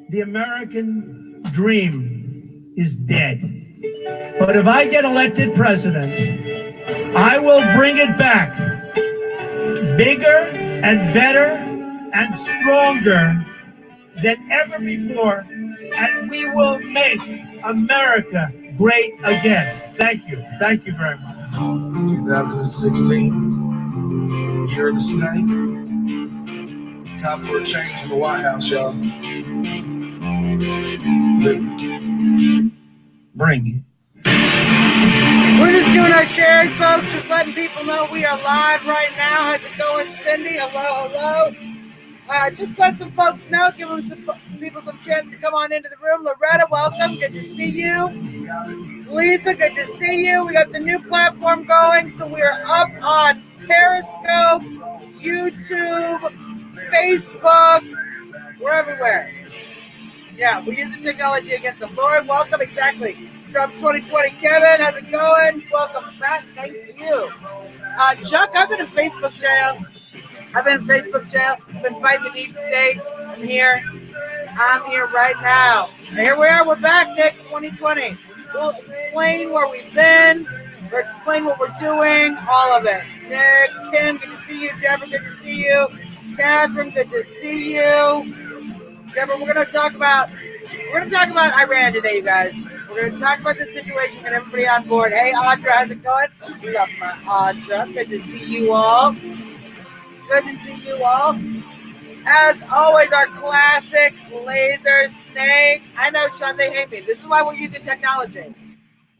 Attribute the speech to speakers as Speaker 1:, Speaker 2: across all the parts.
Speaker 1: the American dream is dead. But if I get elected president, I will bring it back bigger and better and stronger than ever before, and we will make America great again. Thank you. Thank you very much.
Speaker 2: 2016, year of the snake. It's time for a change in the White House, y'all. Bring it.
Speaker 3: We're just doing our shares, folks. Just letting people know we are live right now. How's it going, Cindy? Hello. Just let some folks know. Give them some people some chance to come on into the room. Loretta, welcome. Good to see you. Lisa, good to see you. We got the new platform going, so we are up on Periscope, YouTube, Facebook. We're everywhere. Yeah, we're using technology against them. Lauren, welcome. Exactly. Trump 2020. Kevin, how's it going? Welcome, Matt. Thank you. Chuck, I've been in Facebook jail. I've been fighting the deep state. I'm here right now. And here we are. We're back, Nick, 2020. We'll explain where we've been. We'll explain what we're doing. All of it. Nick, Kim, good to see you. Deborah, good to see you. Catherine, good to see you. Deborah, we're going to talk about Iran today, you guys. We're going to talk about the situation, get everybody on board. Hey, Audra, how's it going? Love my Audra. Good to see you all. Good to see you all. As always, our classic laser snake. I know, Sean, they hate me. This is why we're using technology.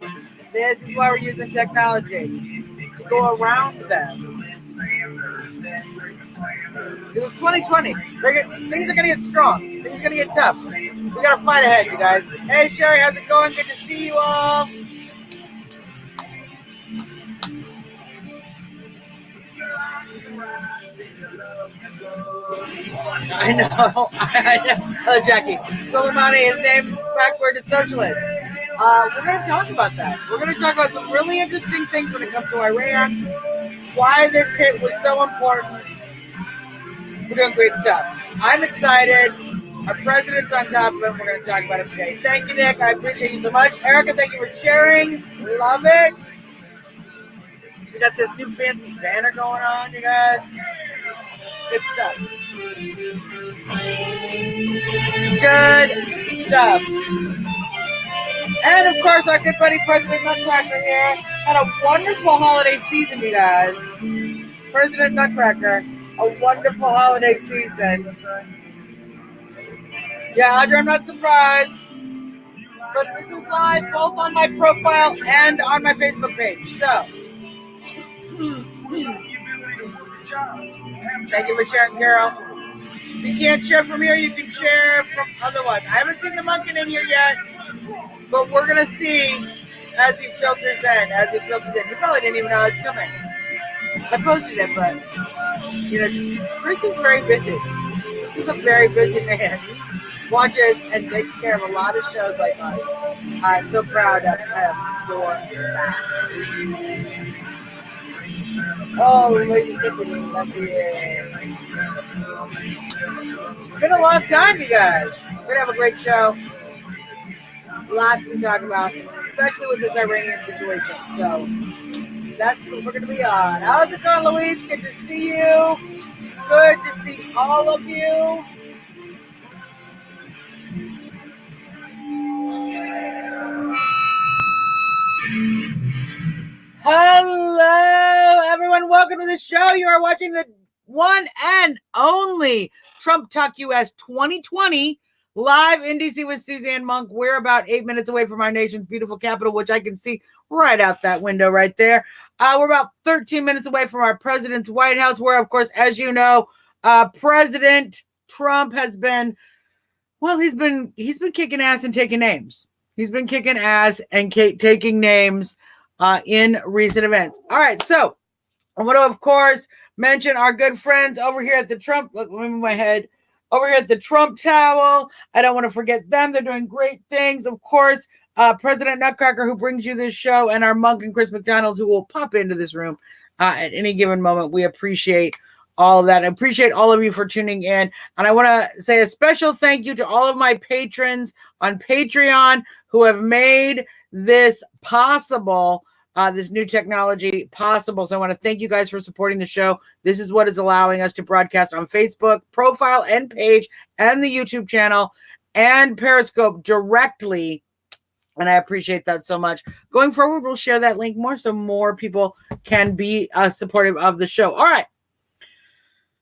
Speaker 3: To go around them. It's 2020. Things are going to get strong. Things are going to get tough. We got to fight ahead, you guys. Hey, Sherry, how's it going? Good to see you all. I know. Oh, Jackie. Soleimani, his name is backward to socialist. We're going to talk about that. We're going to talk about some really interesting things when it comes to Iran, why this hit was so important. We're doing great stuff. I'm excited. Our president's on top of it. We're going to talk about it today. Thank you, Nick. I appreciate you so much. Erica, thank you for sharing. Love it. We got this new fancy banner going on, you guys. Good stuff. And, of course, our good buddy, President Nutcracker here, had a wonderful holiday season, you guys. President Nutcracker, a wonderful holiday season. Yeah, Audrey, I'm not surprised. But this is live both on my profile and on my Facebook page. So, thank you for sharing, Carol. If you can't share from here, you can share from other ones. I haven't seen the monkey in here yet, but we're going to see as he filters in. He probably didn't even know it's coming. I posted it, but, Chris is very busy. This is a very busy man. He watches and takes care of a lot of shows like us. I'm so proud of him for that. Oh, Lady Sympathy, love you. It's been a long time, you guys. We're going to have a great show. Lots to talk about, especially with this Iranian situation. So that's what we're going to be on. How's it going, Louise? Good to see you. Good to see all of you. Hello, everyone. Welcome to the show. You are watching the one and only Trump Talk US 2020 live in DC with Suzzanne Monk. We're about 8 minutes away from our nation's beautiful capital, which I can see right out that window right there. We're about 13 minutes away from our president's White House, where, of course, as you know, President Trump has been, well, he's been kicking ass and taking names. He's been kicking ass and taking names in recent events. All right, so I want to, of course, mention our good friends over here at the Trump. Look, let me move my head. Over here at the Trump Towel. I don't want to forget them. They're doing great things. Of course, President Nutcracker, who brings you this show, and our monk and Chris McDonald, who will pop into this room at any given moment. We appreciate all of that. I appreciate all of you for tuning in. And I want to say a special thank you to all of my patrons on Patreon who have made this possible, this new technology possible. So I want to thank you guys for supporting the show. This is what is allowing us to broadcast on Facebook profile and page and the YouTube channel and Periscope directly. And I appreciate that so much. Going forward, we'll share that link more so more people can be supportive of the show. All right.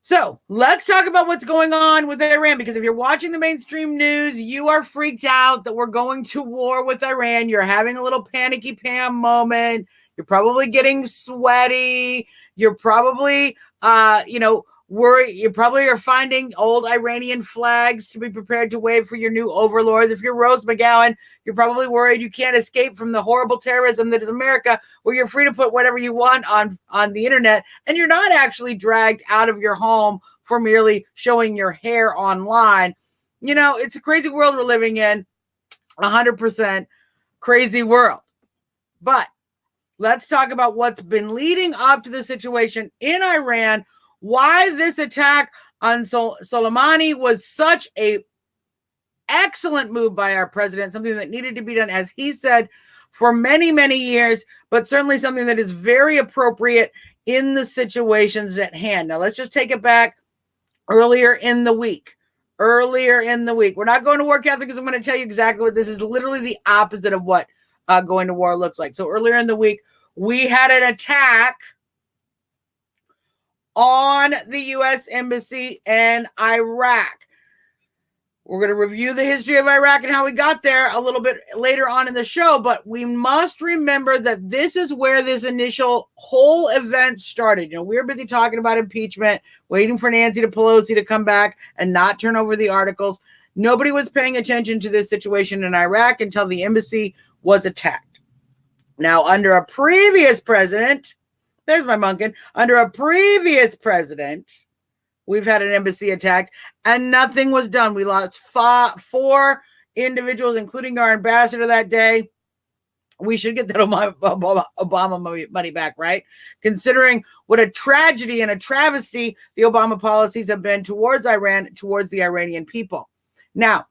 Speaker 3: So let's talk about what's going on with Iran, because if you're watching the mainstream news, you are freaked out that we're going to war with Iran. You're having a little panicky Pam moment. You're probably getting sweaty. You're probably, worried. You probably are finding old Iranian flags to be prepared to wave for your new overlords. If you're Rose McGowan, you're probably worried you can't escape from the horrible terrorism that is America, where you're free to put whatever you want on the internet, and you're not actually dragged out of your home for merely showing your hair online. You know, it's a crazy world we're living in, 100% crazy world. But let's talk about what's been leading up to the situation in Iran, why this attack on Soleimani was such a excellent move by our president, something that needed to be done, as he said, for many, many years, but certainly something that is very appropriate in the situations at hand. Now, let's just take it back earlier in the week. We're not going to war, Catherine, because I'm going to tell you exactly what this is. Literally the opposite of what going to war looks like. So earlier in the week, we had an attack on the U.S. Embassy in Iraq. We're going to review the history of Iraq and how we got there a little bit later on in the show, but we must remember that this is where this initial whole event started. You know, we were busy talking about impeachment, waiting for Nancy Pelosi to come back and not turn over the articles. Nobody was paying attention to this situation in Iraq until the embassy was attacked. Now, under a previous president, there's my Munkin. Under a previous president, we've had an embassy attacked and nothing was done. We lost four individuals, including our ambassador that day. We should get that Obama money back, right? Considering what a tragedy and a travesty the Obama policies have been towards Iran, towards the Iranian people. Now,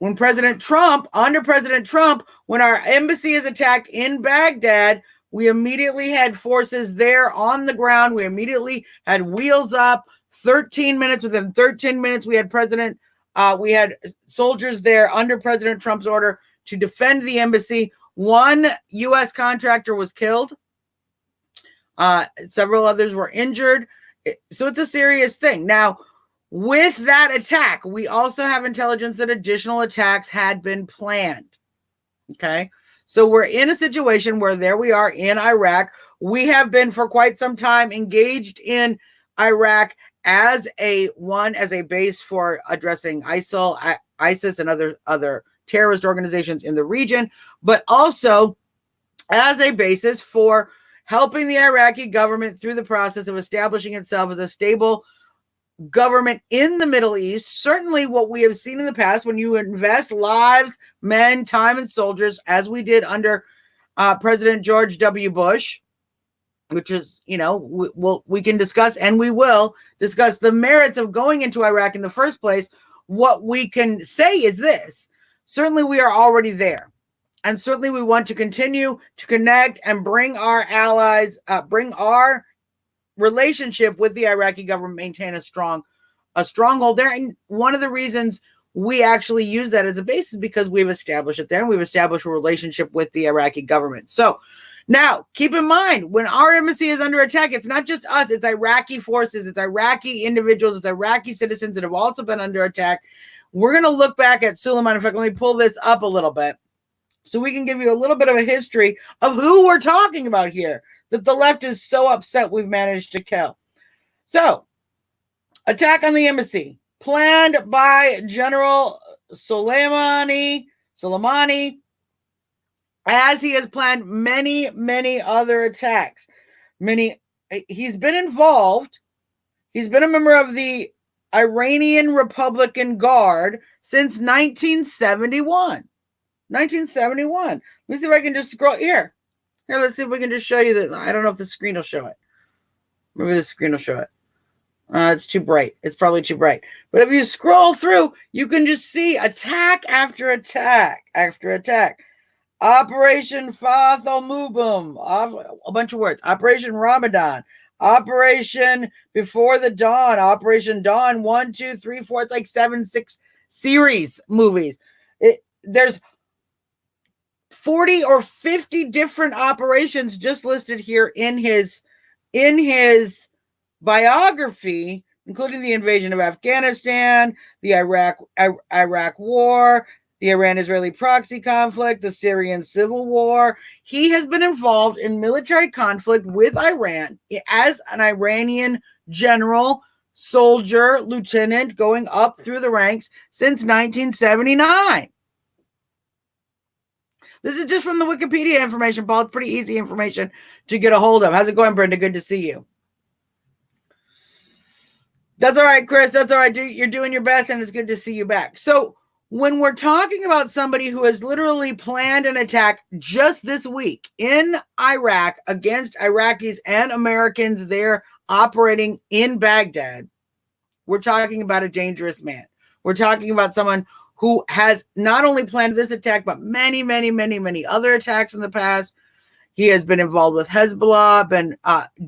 Speaker 3: under President Trump, when our embassy is attacked in Baghdad, we immediately had forces there on the ground. We immediately had wheels up. 13 minutes. Within 13 minutes, we had soldiers there under President Trump's order to defend the embassy. One U.S. contractor was killed. Several others were injured. So it's a serious thing. Now, with that attack, we also have intelligence that additional attacks had been planned. Okay. So we're in a situation where there we are in Iraq. We have been for quite some time engaged in Iraq as a base for addressing ISIL, ISIS, and other terrorist organizations in the region, but also as a basis for helping the Iraqi government through the process of establishing itself as a stable government in the Middle East. Certainly what we have seen in the past, when you invest lives, men, time, and soldiers, as we did under President George W. Bush, which is, we can discuss, and we will discuss the merits of going into Iraq in the first place. What we can say is this: certainly we are already there. And certainly we want to continue to connect and bring our allies, bring our relationship with the Iraqi government, maintain a stronghold there. And one of the reasons we actually use that as a basis because we've established it there and we've established a relationship with the Iraqi government. So now keep in mind, when our embassy is under attack, it's not just us, it's Iraqi forces, it's Iraqi individuals, it's Iraqi citizens that have also been under attack. We're going to look back at Soleimani. In fact, let me pull this up a little bit so we can give you a little bit of a history of who we're talking about here that the left is so upset we've managed to kill. So, attack on the embassy, planned by General Soleimani, as he has planned many, many other attacks. He's been involved. He's been a member of the Iranian Republican Guard since 1971. 1971. Let me see if I can just scroll here. Let's see if we can just show you that. I don't know if the screen will show it. Maybe the screen will show it. It's too bright. It's probably too bright. But if you scroll through, you can just see attack after attack after attack. Operation Fathal Mubum, a bunch of words. Operation Ramadan, Operation Before the Dawn, Operation Dawn 1, 2, 3, 4. It's like 7, 6 series movies. There's 40 or 50 different operations just listed here in his biography, including the invasion of Afghanistan, the Iraq War, the Iran-Israeli proxy conflict, the Syrian civil war. He has been involved in military conflict with Iran as an Iranian general, soldier, lieutenant, going up through the ranks since 1979. This is just from the Wikipedia information, Paul. It's pretty easy information to get a hold of. How's it going, Brenda? Good to see you. That's all right, Chris. That's all right. You're doing your best, and it's good to see you back. So when we're talking about somebody who has literally planned an attack just this week in Iraq against Iraqis and Americans there operating in Baghdad, we're talking about a dangerous man. We're talking about someone who has not only planned this attack, but many, many, many, many other attacks in the past. He has been involved with Hezbollah, been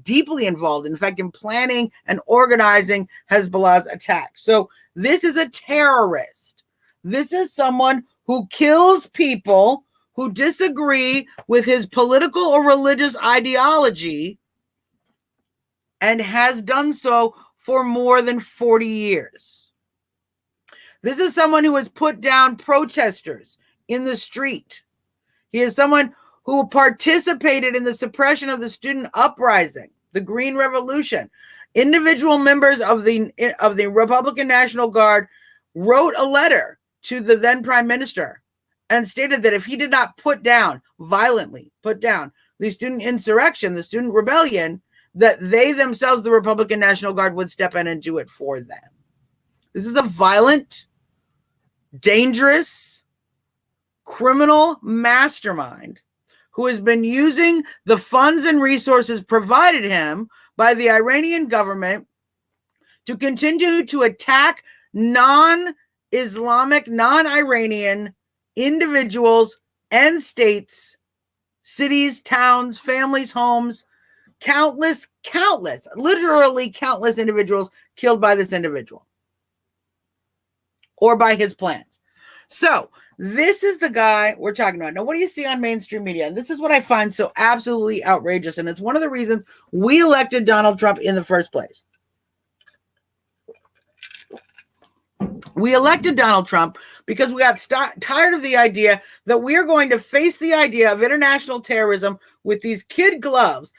Speaker 3: deeply involved, in fact, in planning and organizing Hezbollah's attacks. So this is a terrorist. This is someone who kills people who disagree with his political or religious ideology and has done so for more than 40 years. This is someone who has put down protesters in the street. He is someone who participated in the suppression of the student uprising, the Green Revolution. Individual members of the Republican National Guard wrote a letter to the then prime minister and stated that if he did not violently put down the student insurrection, the student rebellion, that they themselves, the Republican National Guard, would step in and do it for them. This is a violent, dangerous, criminal mastermind who has been using the funds and resources provided him by the Iranian government to continue to attack non-Islamic, non-Iranian individuals and states, cities, towns, families, homes, countless, literally countless individuals killed by this individual or by his plans. So this is the guy we're talking about. Now, what do you see on mainstream media? And this is what I find so absolutely outrageous. And it's one of the reasons we elected Donald Trump in the first place. We elected Donald Trump because we got tired of the idea that we are going to face the idea of international terrorism with these kid gloves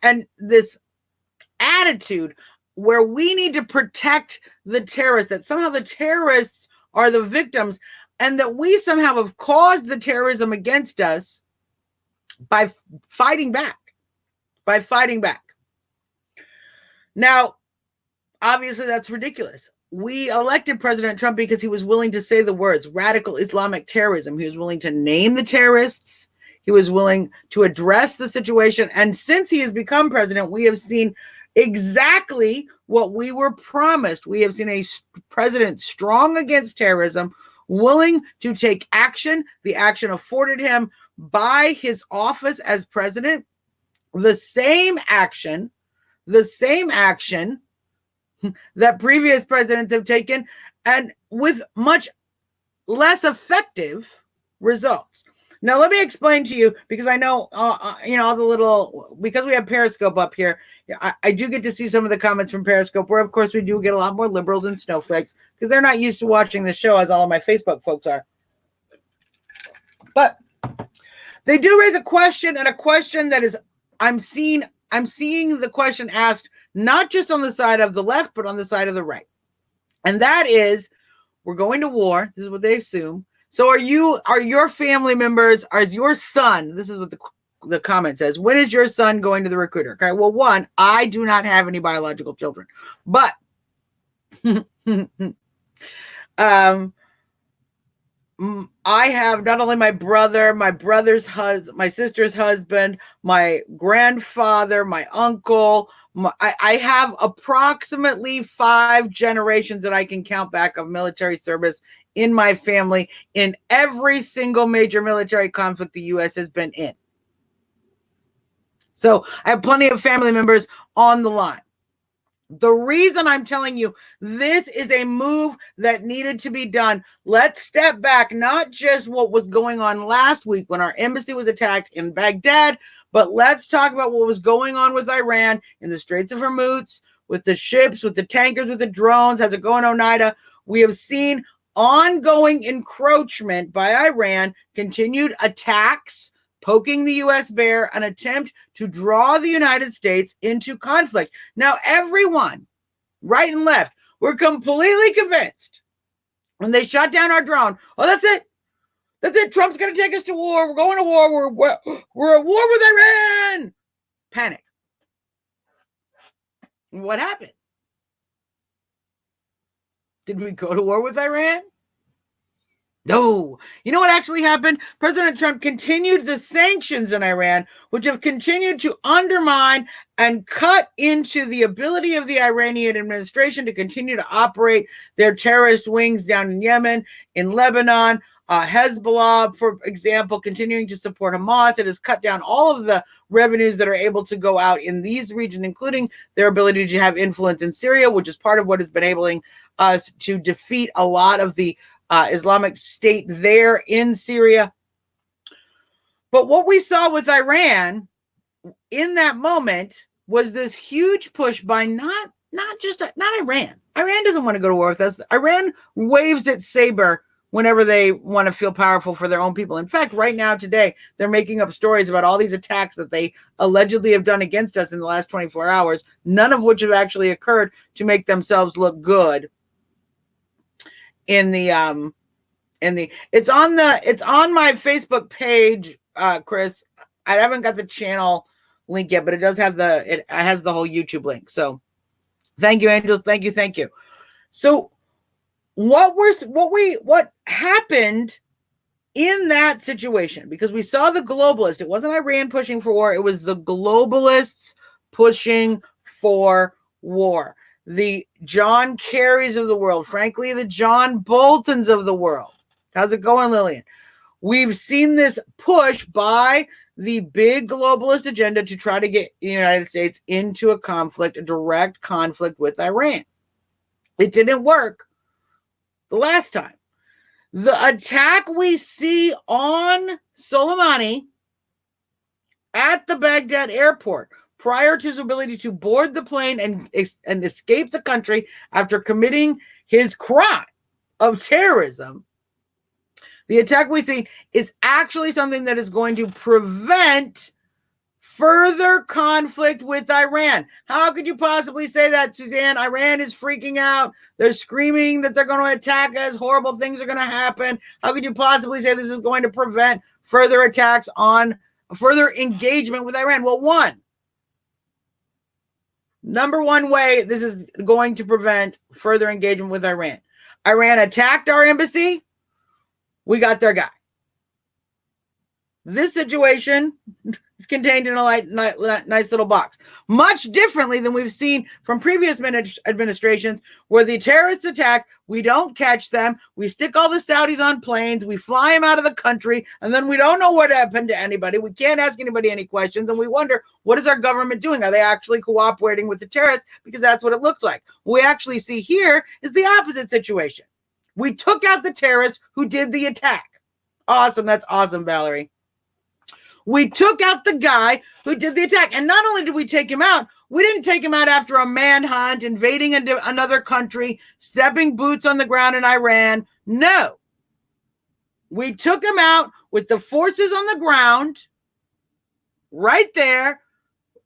Speaker 3: and this attitude where we need to protect the terrorists, that somehow the terrorists are the victims, and that we somehow have caused the terrorism against us by fighting back. Now, obviously, that's ridiculous. We elected President Trump because he was willing to say the words radical Islamic terrorism. He was willing to name the terrorists. He was willing to address the situation. And since he has become president, we have seen exactly what we were promised. We have seen a president strong against terrorism, willing to take action, the action afforded him by his office as president, the same action that previous presidents have taken, and with much less effective results. Now, let me explain to you, because I know, all the little, because we have Periscope up here, I do get to see some of the comments from Periscope, where, of course, we do get a lot more liberals and snowflakes, because they're not used to watching the show as all of my Facebook folks are. But they do raise a question, and a question that is, I'm seeing the question asked not just on the side of the left, but on the side of the right. And that is, we're going to war. This is what they assume. So are your family members, is your son, this is what the comment says, when is your son going to the recruiter? Okay, well, one, I do not have any biological children, but I have not only my brother, my brother's husband, my sister's husband, my grandfather, my uncle. I have approximately 5 generations that I can count back of military service in my family in every single major military conflict the U.S. has been in. So I have plenty of family members on the line. The reason I'm telling you this is a move that needed to be done. Let's step back, not just what was going on last week when our embassy was attacked in Baghdad, but let's talk about what was going on with Iran in the Straits of Hormuz, with the ships, with the tankers, with the drones. How's it going, Oneida? We have seen ongoing encroachment by Iran, continued attacks, poking the U.S. bear, an attempt to draw the United States into conflict. Now, everyone, right and left, were completely convinced when they shot down our drone. Oh, that's it. That's it. Trump's going to take us to war. We're going to war. We're at war with Iran. Panic. What happened? Did we go to war with Iran? No. You know what actually happened? President Trump continued the sanctions in Iran, which have continued to undermine and cut into the ability of the Iranian administration to continue to operate their terrorist wings down in Yemen, in Lebanon, Hezbollah, for example, continuing to support Hamas. It has cut down all of the revenues that are able to go out in these regions, including their ability to have influence in Syria, which is part of what has been enabling us to defeat a lot of the Islamic State there in Syria. But what we saw with Iran in that moment was this huge push by not Iran. Iran doesn't want to go to war with us. Iran waves its saber whenever they want to feel powerful for their own people. In fact, right now, today, they're making up stories about all these attacks that they allegedly have done against us in the last 24 hours, none of which have actually occurred to make themselves look good. It's on my Facebook page, Chris. I haven't got the channel link yet, but it does have it has the whole YouTube link. So thank you, Angels. Thank you. So what happened in that situation? Because we saw the globalists. It wasn't Iran pushing for war. It was the globalists pushing for war. The John Kerrys of the world, frankly, the John Boltons of the world. How's it going, Lillian? We've seen this push by the big globalist agenda to try to get the United States into a conflict, a direct conflict with Iran. It didn't work the last time. The attack we see on Soleimani at the Baghdad airport, prior to his ability to board the plane and escape the country after committing his crime of terrorism, the attack we see is actually something that is going to prevent further conflict with Iran. How could you possibly say that, Suzzanne? Iran is freaking out. They're screaming that they're going to attack us. Horrible things are going to happen. How could you possibly say this is going to prevent further attacks on further engagement with Iran? Well, number one way this is going to prevent further engagement with Iran. Iran attacked our embassy. We got their guy. This situation is contained in a nice little box. Much differently than we've seen from previous administrations, where the terrorists attack, we don't catch them, we stick all the Saudis on planes, we fly them out of the country, and then we don't know what happened to anybody. We can't ask anybody any questions, and we wonder, what is our government doing? Are they actually cooperating with the terrorists? Because that's what it looks like. What we actually see here is the opposite situation. We took out the terrorists who did the attack. Awesome. That's awesome, Valerie. We took out the guy who did the attack. And not only did we take him out, we didn't take him out after a manhunt, invading another country, stepping boots on the ground in Iran. No. We took him out with the forces on the ground right there,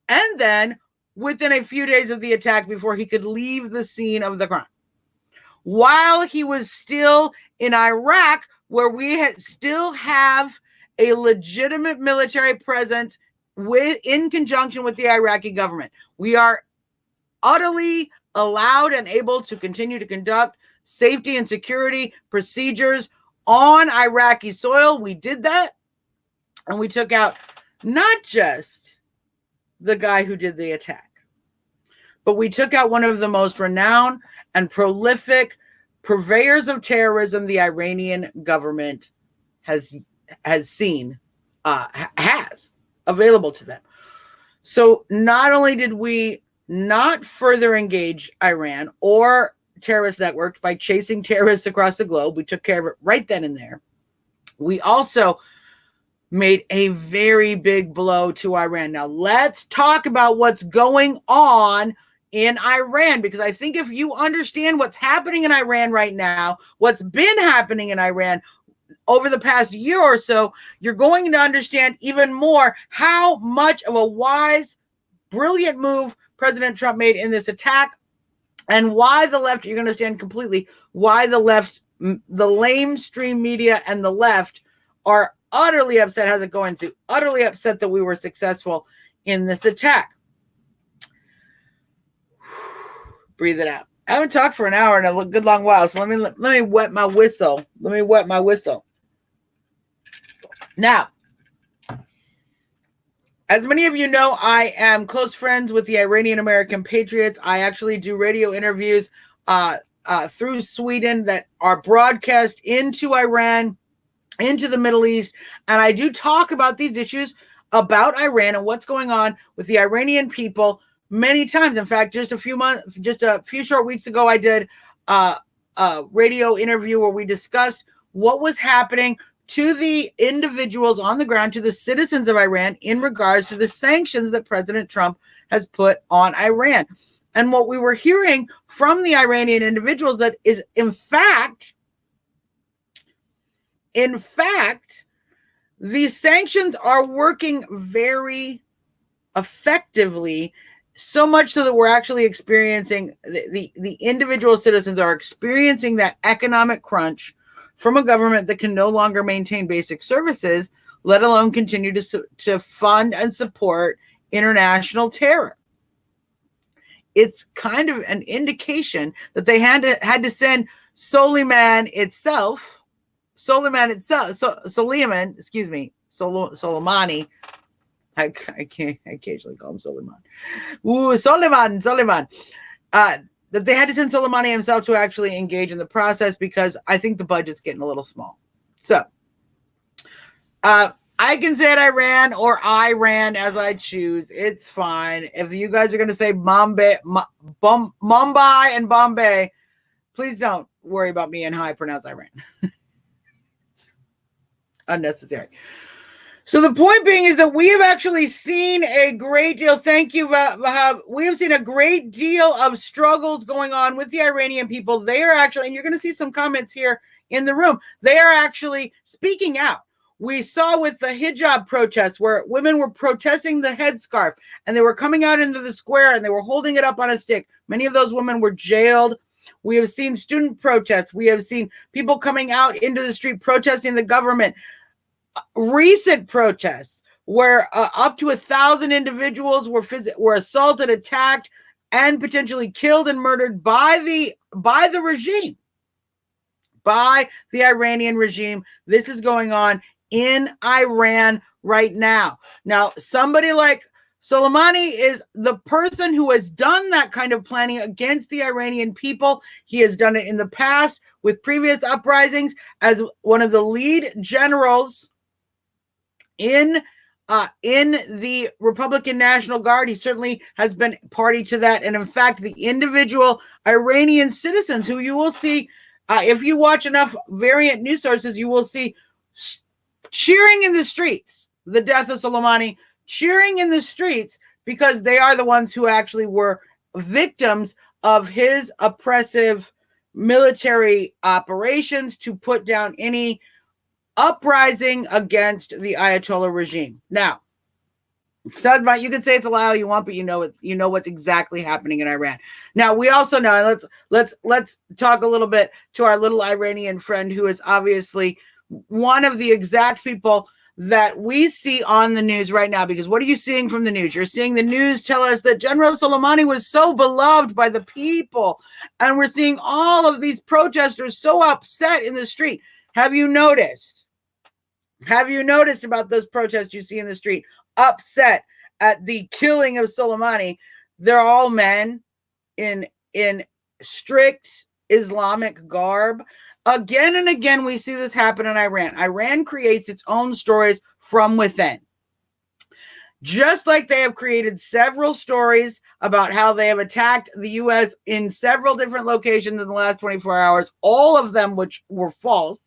Speaker 3: and then within a few days of the attack before he could leave the scene of the crime. While he was still in Iraq, where we still have a legitimate military presence in conjunction with the Iraqi government. We are utterly allowed and able to continue to conduct safety and security procedures on Iraqi soil. We did that, and we took out not just the guy who did the attack, but we took out one of the most renowned and prolific purveyors of terrorism the Iranian government has available to them. So not only did we not further engage Iran or terrorist networks by chasing terrorists across the globe, we took care of it right then and there. We also made a very big blow to Iran. Now let's talk about what's going on in Iran, because I think if you understand what's happening in Iran right now, what's been happening in Iran over the past year or so, you're going to understand even more how much of a wise, brilliant move President Trump made in this attack, and why the left, you're going to understand completely why the left, the lamestream media and the left are utterly upset. How's it going, Sue? Utterly upset that we were successful in this attack. Breathe it out. I haven't talked for an hour in a good long while, so let me wet my whistle. Let me wet my whistle. Now, as many of you know, I am close friends with the Iranian American Patriots. I actually do radio interviews through Sweden that are broadcast into Iran, into the Middle East, and I do talk about these issues about Iran and what's going on with the Iranian people many times. In fact, just a few short weeks ago, I did a radio interview where we discussed what was happening to the individuals on the ground, to the citizens of Iran, in regards to the sanctions that President Trump has put on Iran. And what we were hearing from the Iranian individuals that is, in fact, these sanctions are working very effectively, so much so that we're actually experiencing, the individual citizens are experiencing that economic crunch from a government that can no longer maintain basic services, let alone continue to fund and support international terror. It's kind of an indication that they had to send Soleimani, I occasionally call him Soleimani. Soleiman. That they had to send Soleimani himself to actually engage in the process, because I think the budget's getting a little small. So, I can say it Iran or Iran as I choose. It's fine. If you guys are going to say Mumbai and Bombay, please don't worry about me and how I pronounce Iran. It's unnecessary. So the point being is that we have actually seen a great deal. Thank you, Vahab. We have seen a great deal of struggles going on with the Iranian people. They are actually, and you're going to see some comments here in the room, they are actually speaking out. We saw with the hijab protests where women were protesting the headscarf, and they were coming out into the square and they were holding it up on a stick. Many of those women were jailed. We have seen student protests. We have seen people coming out into the street protesting the government. Recent protests where up to 1,000 individuals were assaulted, attacked, and potentially killed and murdered by the regime, by the Iranian regime. This is going on in Iran right now. Now, somebody like Soleimani is the person who has done that kind of planning against the Iranian people. He has done it in the past with previous uprisings as one of the lead generals in the Republican National Guard. He certainly has been party to that. And in fact, the individual Iranian citizens who you will see, if you watch enough variant news sources, you will see cheering in the streets, the death of Soleimani, cheering in the streets, because they are the ones who actually were victims of his oppressive military operations to put down any uprising against the Ayatollah regime. Now, Suzzanne, you can say it's a lie all you want, but you know what's exactly happening in Iran. Now, we also know, let's talk a little bit to our little Iranian friend, who is obviously one of the exact people that we see on the news right now. Because what are you seeing from the news? You're seeing the news tell us that General Soleimani was so beloved by the people, and we're seeing all of these protesters so upset in the street. Have you noticed? Have you noticed about those protests you see in the street, upset at the killing of Soleimani? They're all men in strict Islamic garb. Again and again, we see this happen in Iran. Iran creates its own stories from within. Just like they have created several stories about how they have attacked the U.S. in several different locations in the last 24 hours, all of them which were false.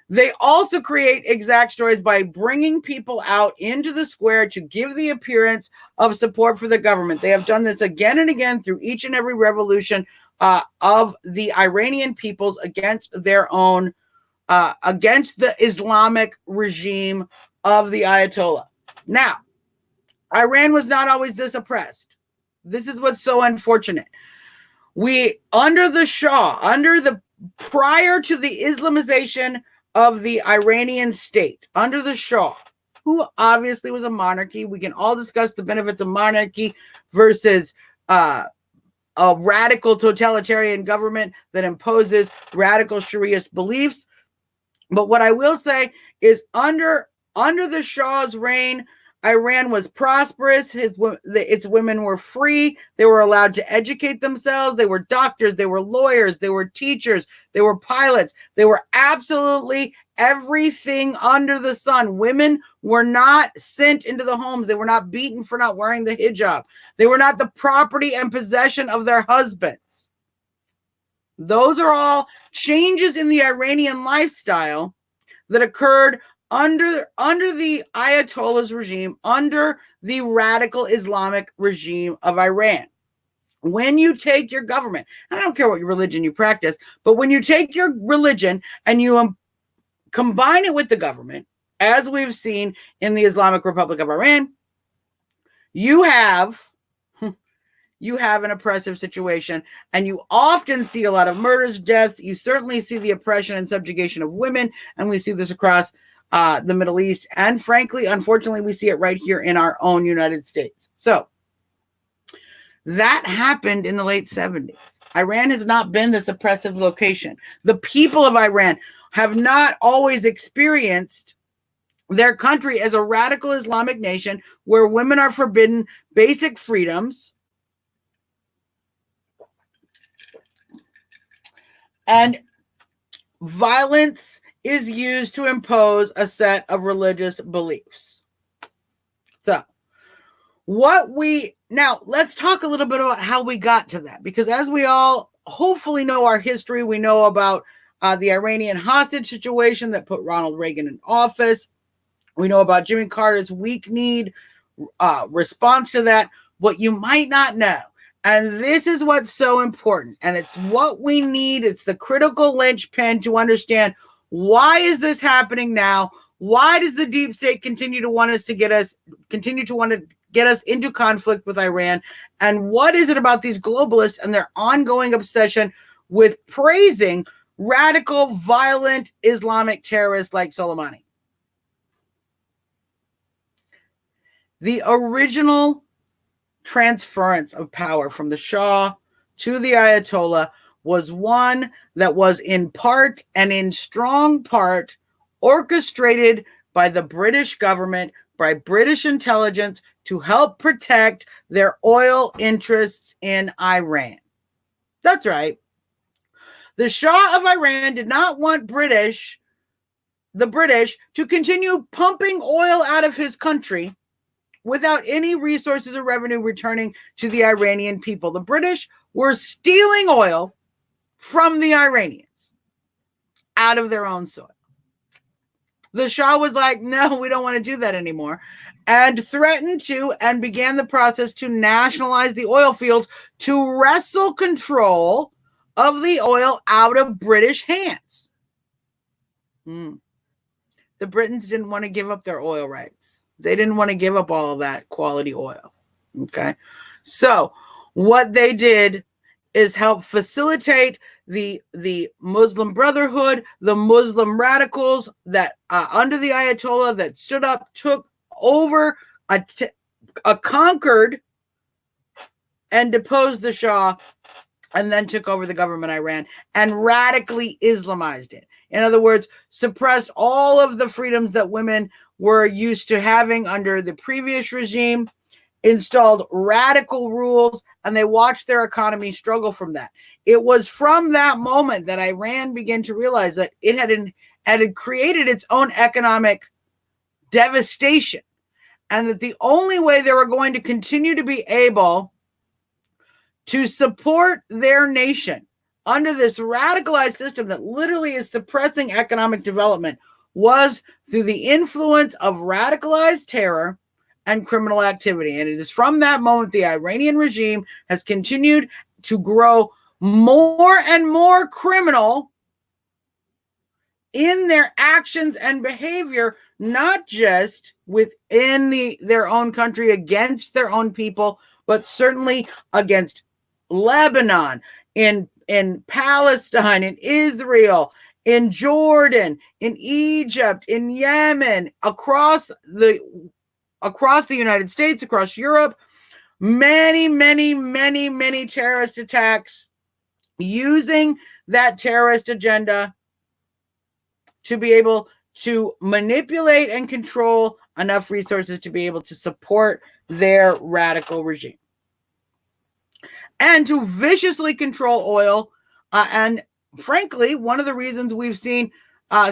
Speaker 3: They also create exact stories by bringing people out into the square to give the appearance of support for the government. They have done this again and again through each and every revolution of the Iranian peoples against their own, against the Islamic regime of the Ayatollah. Now, Iran was not always this oppressed. This is what's so unfortunate. Under the Shah, prior to the Islamization of the Iranian state, under the Shah, who obviously was a monarchy. We can all discuss the benefits of monarchy versus a radical totalitarian government that imposes radical Shariaist beliefs. But what I will say is under the Shah's reign, Iran was prosperous. Its women were free. They were allowed to educate themselves. They were doctors. They were lawyers. They were teachers. They were pilots. They were absolutely everything under the sun. Women were not sent into the homes. They were not beaten for not wearing the hijab. They were not the property and possession of their husbands. Those are all changes in the Iranian lifestyle that occurred under the Ayatollah's regime, under the radical Islamic regime of Iran. When you take your government, I don't care what religion you practice, but when you take your religion and you combine it with the government, as we've seen in the Islamic Republic of Iran, you have an oppressive situation, and you often see a lot of murders, deaths. You certainly see the oppression and subjugation of women, and we see this across the Middle East, and frankly, unfortunately, we see it right here in our own United States. So that happened in the late 70s. Iran has not been this oppressive location. The people of Iran have not always experienced their country as a radical Islamic nation where women are forbidden basic freedoms and violence is used to impose a set of religious beliefs. So, now let's talk a little bit about how we got to that, because as we all hopefully know our history, we know about the Iranian hostage situation that put Ronald Reagan in office. We know about Jimmy Carter's weak-kneed response to that. What you might not know, and this is what's so important, and it's what we need, it's the critical linchpin to understand why is this happening now? Why does the deep state continue to want to get us into conflict with Iran? And what is it about these globalists and their ongoing obsession with praising radical, violent Islamic terrorists like Soleimani? The original transference of power from the Shah to the Ayatollah was one that was in part and in strong part orchestrated by the British government, by British intelligence to help protect their oil interests in Iran. That's right. The Shah of Iran did not want the British to continue pumping oil out of his country without any resources or revenue returning to the Iranian people. The British were stealing oil from the Iranians out of their own soil. The Shah was like, no, we don't want to do that anymore, and threatened to and began the process to nationalize the oil fields to wrestle control of the oil out of British hands. The Britons didn't want to give up their oil rights. They didn't want to give up all of that quality oil. Okay. So what they did is help facilitate the Muslim Brotherhood, the Muslim radicals that under the Ayatollah that stood up, took over, conquered and deposed the Shah, and then took over the government of Iran and radically Islamized it. In other words, suppressed all of the freedoms that women were used to having under the previous regime, installed radical rules, and they watched their economy struggle from that. It was from that moment that Iran began to realize that it had created its own economic devastation, and that the only way they were going to continue to be able to support their nation under this radicalized system that literally is suppressing economic development was through the influence of radicalized terror and criminal activity. And it is from that moment the Iranian regime has continued to grow more and more criminal in their actions and behavior, not just within their own country against their own people, but certainly against Lebanon, in Palestine, in Israel, in Jordan, in Egypt, in Yemen, across the United States, across Europe. Many, many, many, many terrorist attacks using that terrorist agenda to be able to manipulate and control enough resources to be able to support their radical regime and to viciously control oil. And frankly, one of the reasons we've seen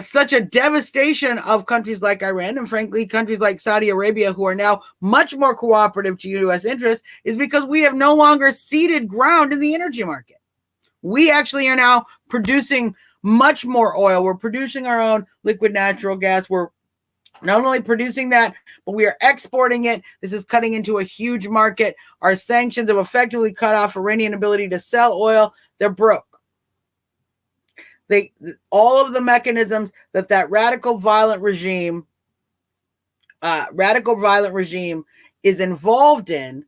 Speaker 3: such a devastation of countries like Iran and frankly countries like Saudi Arabia, who are now much more cooperative to U.S. interests, is because we have no longer ceded ground in the energy market. We actually are now producing much more oil. We're producing our own liquid natural gas. We're not only producing that, but we are exporting it. This is cutting into a huge market. Our sanctions have effectively cut off Iranian ability to sell oil. They're broke. All of the mechanisms that radical violent regime is involved in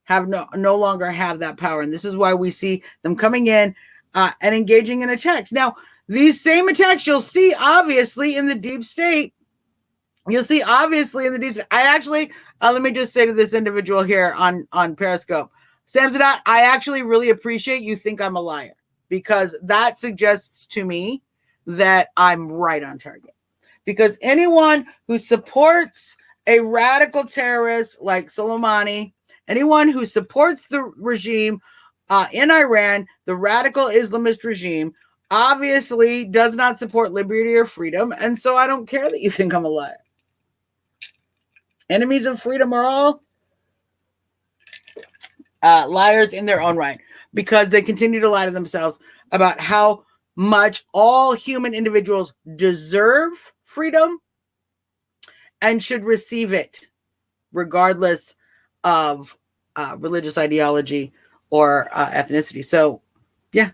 Speaker 3: have no longer have that power. And this is why we see them coming in and engaging in attacks. Now, these same attacks you'll see obviously in the deep state. I actually, let me just say to this individual here on Periscope, Samzadot, I actually really appreciate you think I'm a liar, because that suggests to me that I'm right on target. Because anyone who supports a radical terrorist like Soleimani, anyone who supports the regime in Iran, the radical Islamist regime, obviously does not support liberty or freedom. And so I don't care that you think I'm a liar. Enemies of freedom are all liars in their own right, because they continue to lie to themselves about how much all human individuals deserve freedom and should receive it, regardless of religious ideology or ethnicity. So, yeah,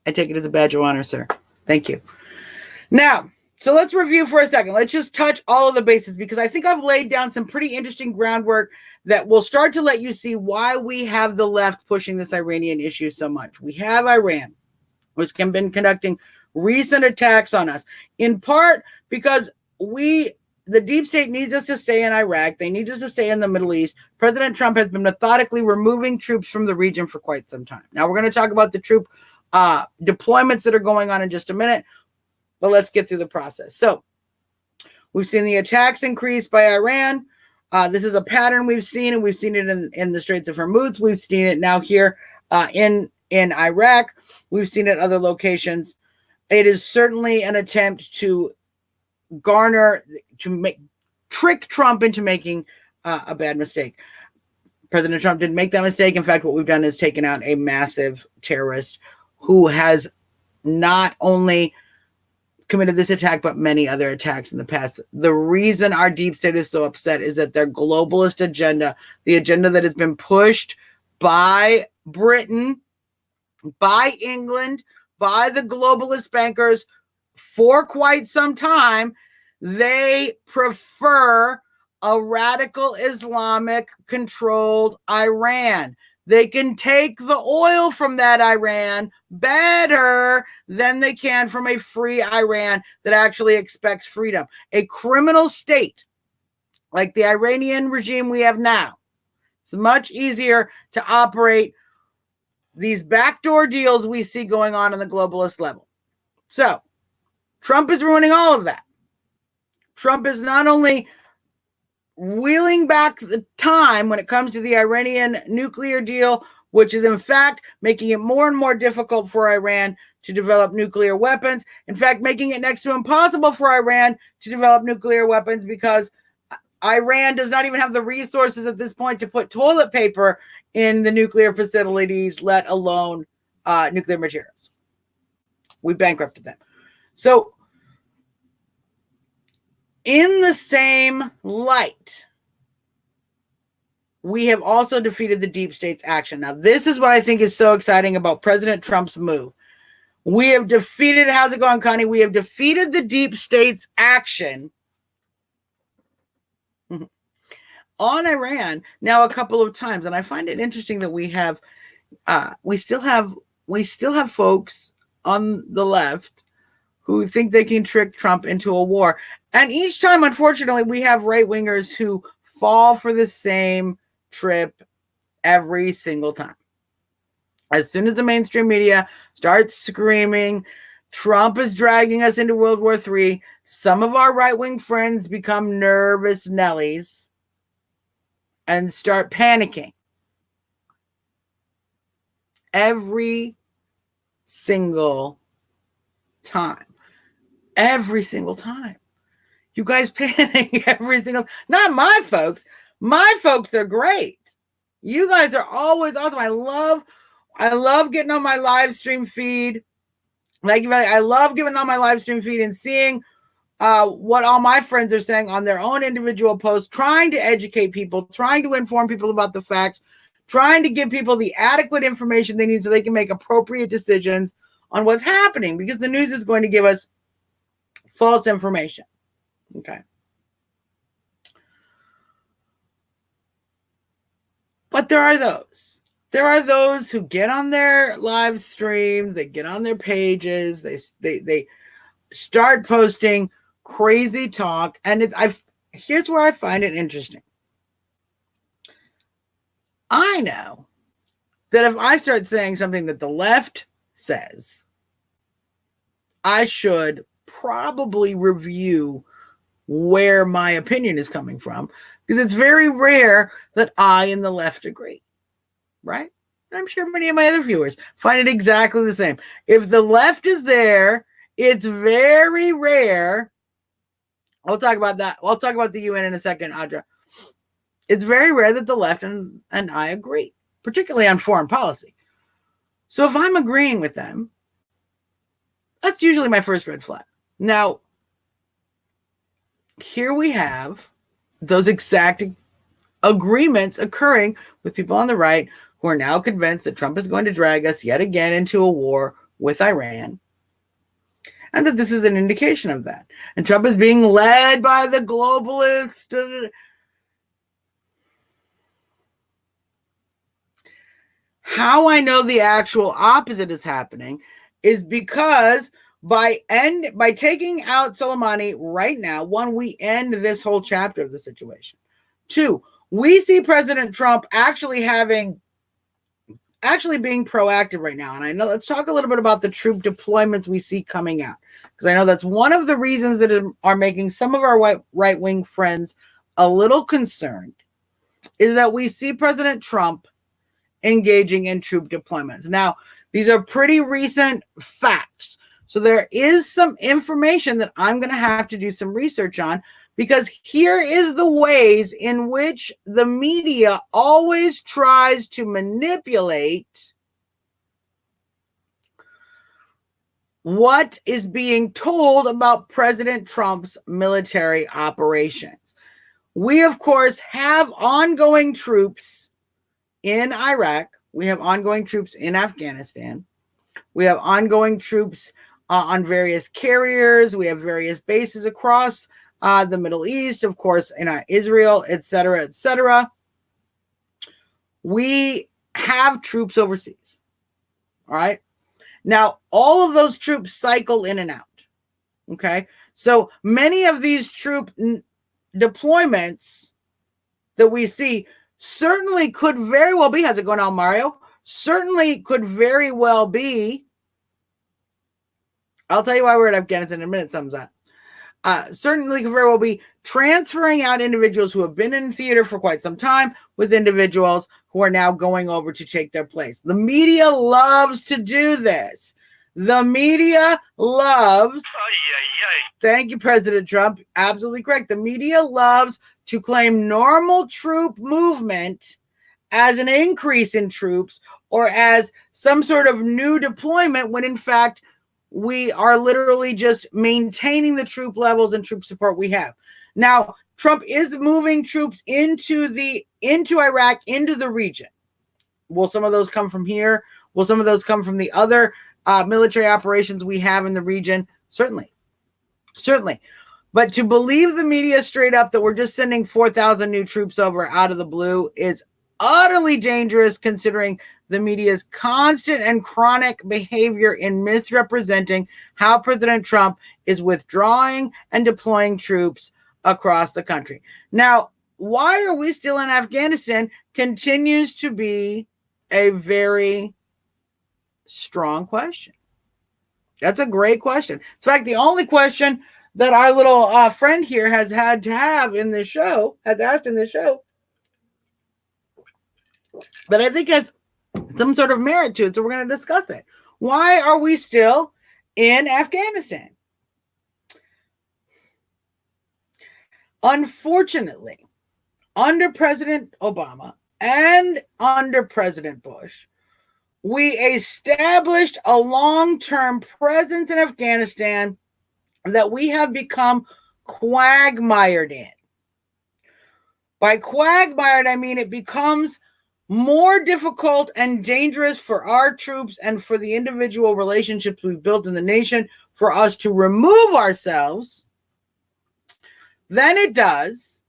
Speaker 3: I take it as a badge of honor, sir. Thank you. Now, so let's review for a second. Let's just touch all of the bases, because I think I've laid down some pretty interesting groundwork that will start to let you see why we have the left pushing this Iranian issue so much. We have Iran, which has been conducting recent attacks on us, in part because the deep state needs us to stay in Iraq. They need us to stay in the Middle East. President Trump has been methodically removing troops from the region for quite some time. Now, we're going to talk about the troop deployments that are going on in just a minute, but let's get through the process. So we've seen the attacks increase by Iran. This is a pattern we've seen, and we've seen it in the Straits of Hormuz. We've seen it now here in Iraq. We've seen it other locations. It is certainly an attempt to trick Trump into making a bad mistake. President Trump didn't make that mistake. In fact, what we've done is taken out a massive terrorist who has not only committed this attack, but many other attacks in the past. The reason our deep state is so upset is that their globalist agenda, the agenda that has been pushed by Britain, by England, by the globalist bankers for quite some time, they prefer a radical Islamic controlled Iran. They can take the oil from that Iran better than they can from a free Iran that actually expects freedom. A criminal state like the Iranian regime we have now, it's much easier to operate these backdoor deals we see going on the globalist level. So Trump is ruining all of that. Trump is not only wheeling back the time when it comes to the Iranian nuclear deal, which is in fact making it more and more difficult for Iran to develop nuclear weapons. In fact, making it next to impossible for Iran to develop nuclear weapons because Iran does not even have the resources at this point to put toilet paper in the nuclear facilities, let alone nuclear materials. We bankrupted them. So, in the same light, we have also defeated the deep state's action. Now, this is what I think is so exciting about President Trump's move. We have defeated, how's it going, Connie? We have defeated the deep state's action on Iran now a couple of times. And I find it interesting that we still have folks on the left who think they can trick Trump into a war. And each time, unfortunately, we have right-wingers who fall for the same trip every single time. As soon as the mainstream media starts screaming, Trump is dragging us into World War III, some of our right-wing friends become nervous Nellies and start panicking. Every single time. Every single time. You guys panic every single, not my folks. My folks are great. You guys are always awesome. I love getting on my live stream feed. Thank you, I love getting on my live stream feed and seeing what all my friends are saying on their own individual posts, trying to educate people, trying to inform people about the facts, trying to give people the adequate information they need so they can make appropriate decisions on what's happening, because the news is going to give us false information. Okay. But there are those who get on their live streams, they get on their pages, they start posting crazy talk, and here's where I find it interesting. I know that if I start saying something that the left says, I should probably review where my opinion is coming from, because it's very rare that I and the left agree, right? I'm sure many of my other viewers find it exactly the same. If the left is there, it's very rare. I'll talk about that. I'll talk about the UN in a second, Audra. It's very rare that the left and I agree, particularly on foreign policy. So if I'm agreeing with them, that's usually my first red flag. Now, here we have those exact agreements occurring with people on the right who are now convinced that Trump is going to drag us yet again into a war with Iran, and that this is an indication of that. And Trump is being led by the globalists. How I know the actual opposite is happening is because by taking out Soleimani right now, one, we end this whole chapter of the situation. Two, we see President Trump actually being proactive right now. And I know, let's talk a little bit about the troop deployments we see coming out, because I know that's one of the reasons that are making some of our right-wing friends a little concerned, is that we see President Trump engaging in troop deployments. Now, these are pretty recent facts. So there is some information that I'm going to have to do some research on, because here is the ways in which the media always tries to manipulate what is being told about President Trump's military operations. We, of course, have ongoing troops in Iraq. We have ongoing troops in Afghanistan. We have ongoing troops on various carriers. We have various bases across the Middle East, of course, in Israel, etc., etc. We have troops overseas. All right. Now, all of those troops cycle in and out. Okay. So many of these troop deployments that we see certainly could very well be, how's it going on, Mario? Certainly could very well be I'll tell you why we're in Afghanistan in a minute, sums up. Certainly could very well be transferring out individuals who have been in theater for quite some time with individuals who are now going over to take their place. The media loves to do this. The media loves, thank you, President Trump, absolutely correct. The media loves to claim normal troop movement as an increase in troops or as some sort of new deployment when in fact we are literally just maintaining the troop levels and troop support we have. Now, Trump is moving troops into Iraq, into the region. Will some of those come from here? Will some of those come from the other military operations we have in the region? Certainly. But to believe the media straight up that we're just sending 4,000 new troops over out of the blue is utterly dangerous, considering the media's constant and chronic behavior in misrepresenting how President Trump is withdrawing and deploying troops across the country. Now, why are we still in Afghanistan continues to be a very strong question. That's a great question. In fact, the only question that our little friend here has had to have in this show, has asked in this show, but I think has some sort of merit to it, so we're going to discuss it. Why are we still in Afghanistan? Unfortunately, under President Obama and under President Bush, we established a long-term presence in Afghanistan that we have become quagmired in. By quagmired, I mean it becomes more difficult and dangerous for our troops and for the individual relationships we've built in the nation for us to remove ourselves than it does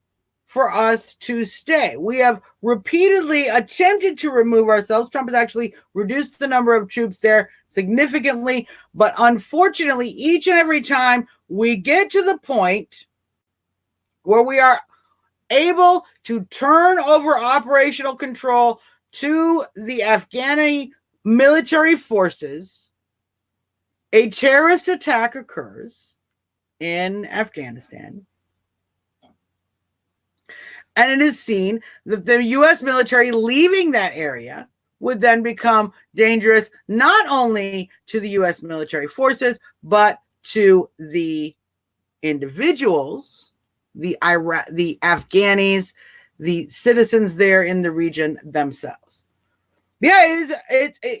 Speaker 3: for us to stay. We have repeatedly attempted to remove ourselves. Trump has actually reduced the number of troops there significantly, but unfortunately, each and every time we get to the point where we are able to turn over operational control to the Afghani military forces, a terrorist attack occurs in Afghanistan. And it is seen that the U.S. military leaving that area would then become dangerous not only to the U.S. military forces, but to the individuals, the Afghanis, the citizens there in the region themselves. Yeah,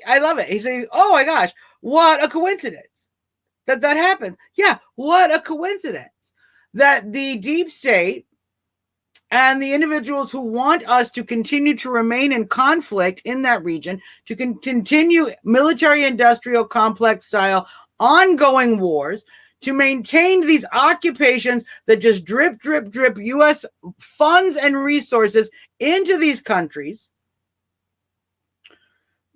Speaker 3: I love it. He's saying, oh my gosh, what a coincidence that happened. Yeah, what a coincidence that the deep state and the individuals who want us to continue to remain in conflict in that region, to continue military-industrial complex style ongoing wars, to maintain these occupations that just drip U.S. funds and resources into these countries.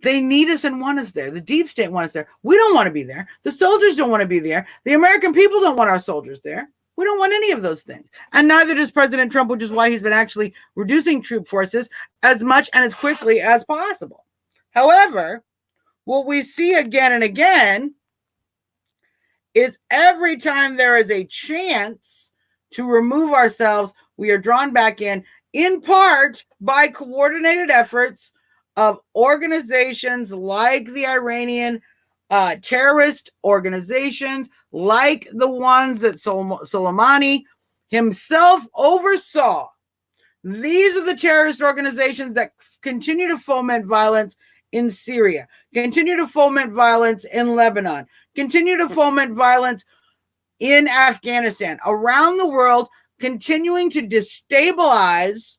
Speaker 3: They need us and want us there. The deep state wants us there. We don't want to be there. The soldiers don't want to be there. The American people don't want our soldiers there. We don't want any of those things. And neither does President Trump, which is why he's been actually reducing troop forces as much and as quickly as possible. However, what we see again and again is every time there is a chance to remove ourselves, we are drawn back in part by coordinated efforts of organizations like the Iranian terrorist organizations, like the ones that Soleimani himself oversaw. These are the terrorist organizations that continue to foment violence in Syria, continue to foment violence in Lebanon, continue to foment violence in Afghanistan, around the world, continuing to destabilize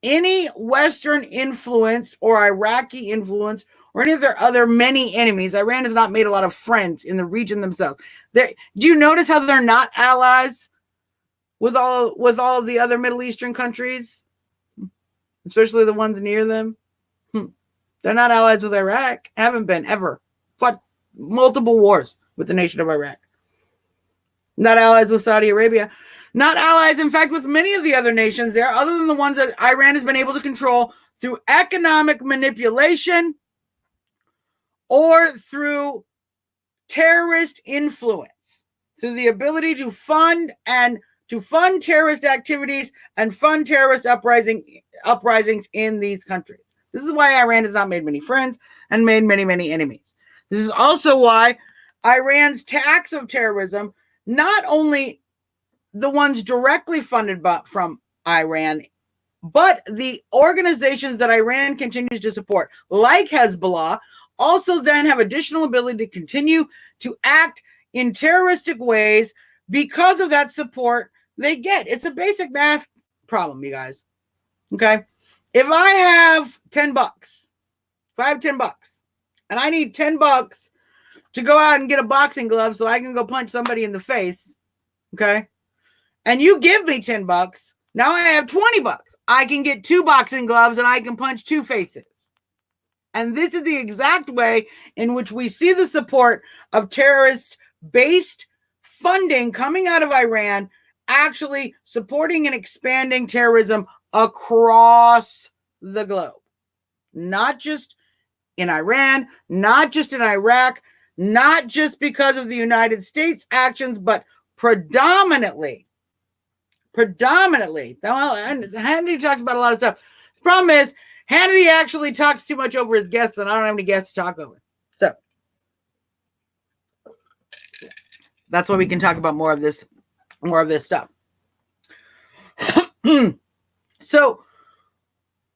Speaker 3: any Western influence or Iraqi influence or any of their other many enemies. Iran has not made a lot of friends in the region themselves. Do you notice how they're not allies with all of the other Middle Eastern countries, especially the ones near them? They're not allies with Iraq. Haven't been ever. Fought multiple wars with the nation of Iraq. Not allies with Saudi Arabia. Not allies, in fact, with many of the other nations there, other than the ones that Iran has been able to control through economic manipulation or through terrorist influence through the ability to fund terrorist activities and fund terrorist uprisings in these countries. This is why Iran has not made many friends and made many, many enemies. This is also why Iran's tax of terrorism, not only the ones directly funded from Iran, but the organizations that Iran continues to support, like Hezbollah, also then have additional ability to continue to act in terroristic ways because of that support they get. It's a basic math problem, you guys. Okay? If I have $10, if I have $10 and I need $10 to go out and get a boxing glove so I can go punch somebody in the face, okay? And you give me $10, now I have $20. I can get 2 boxing gloves and I can punch 2 faces. And this is the exact way in which we see the support of terrorist-based funding coming out of Iran, actually supporting and expanding terrorism across the globe. Not just in Iran, not just in Iraq, not just because of the United States actions, but predominantly. Well, Hannity talks about a lot of stuff. The problem is, Hannity actually talks too much over his guests, and I don't have any guests to talk over. So that's why we can talk about more of this stuff. So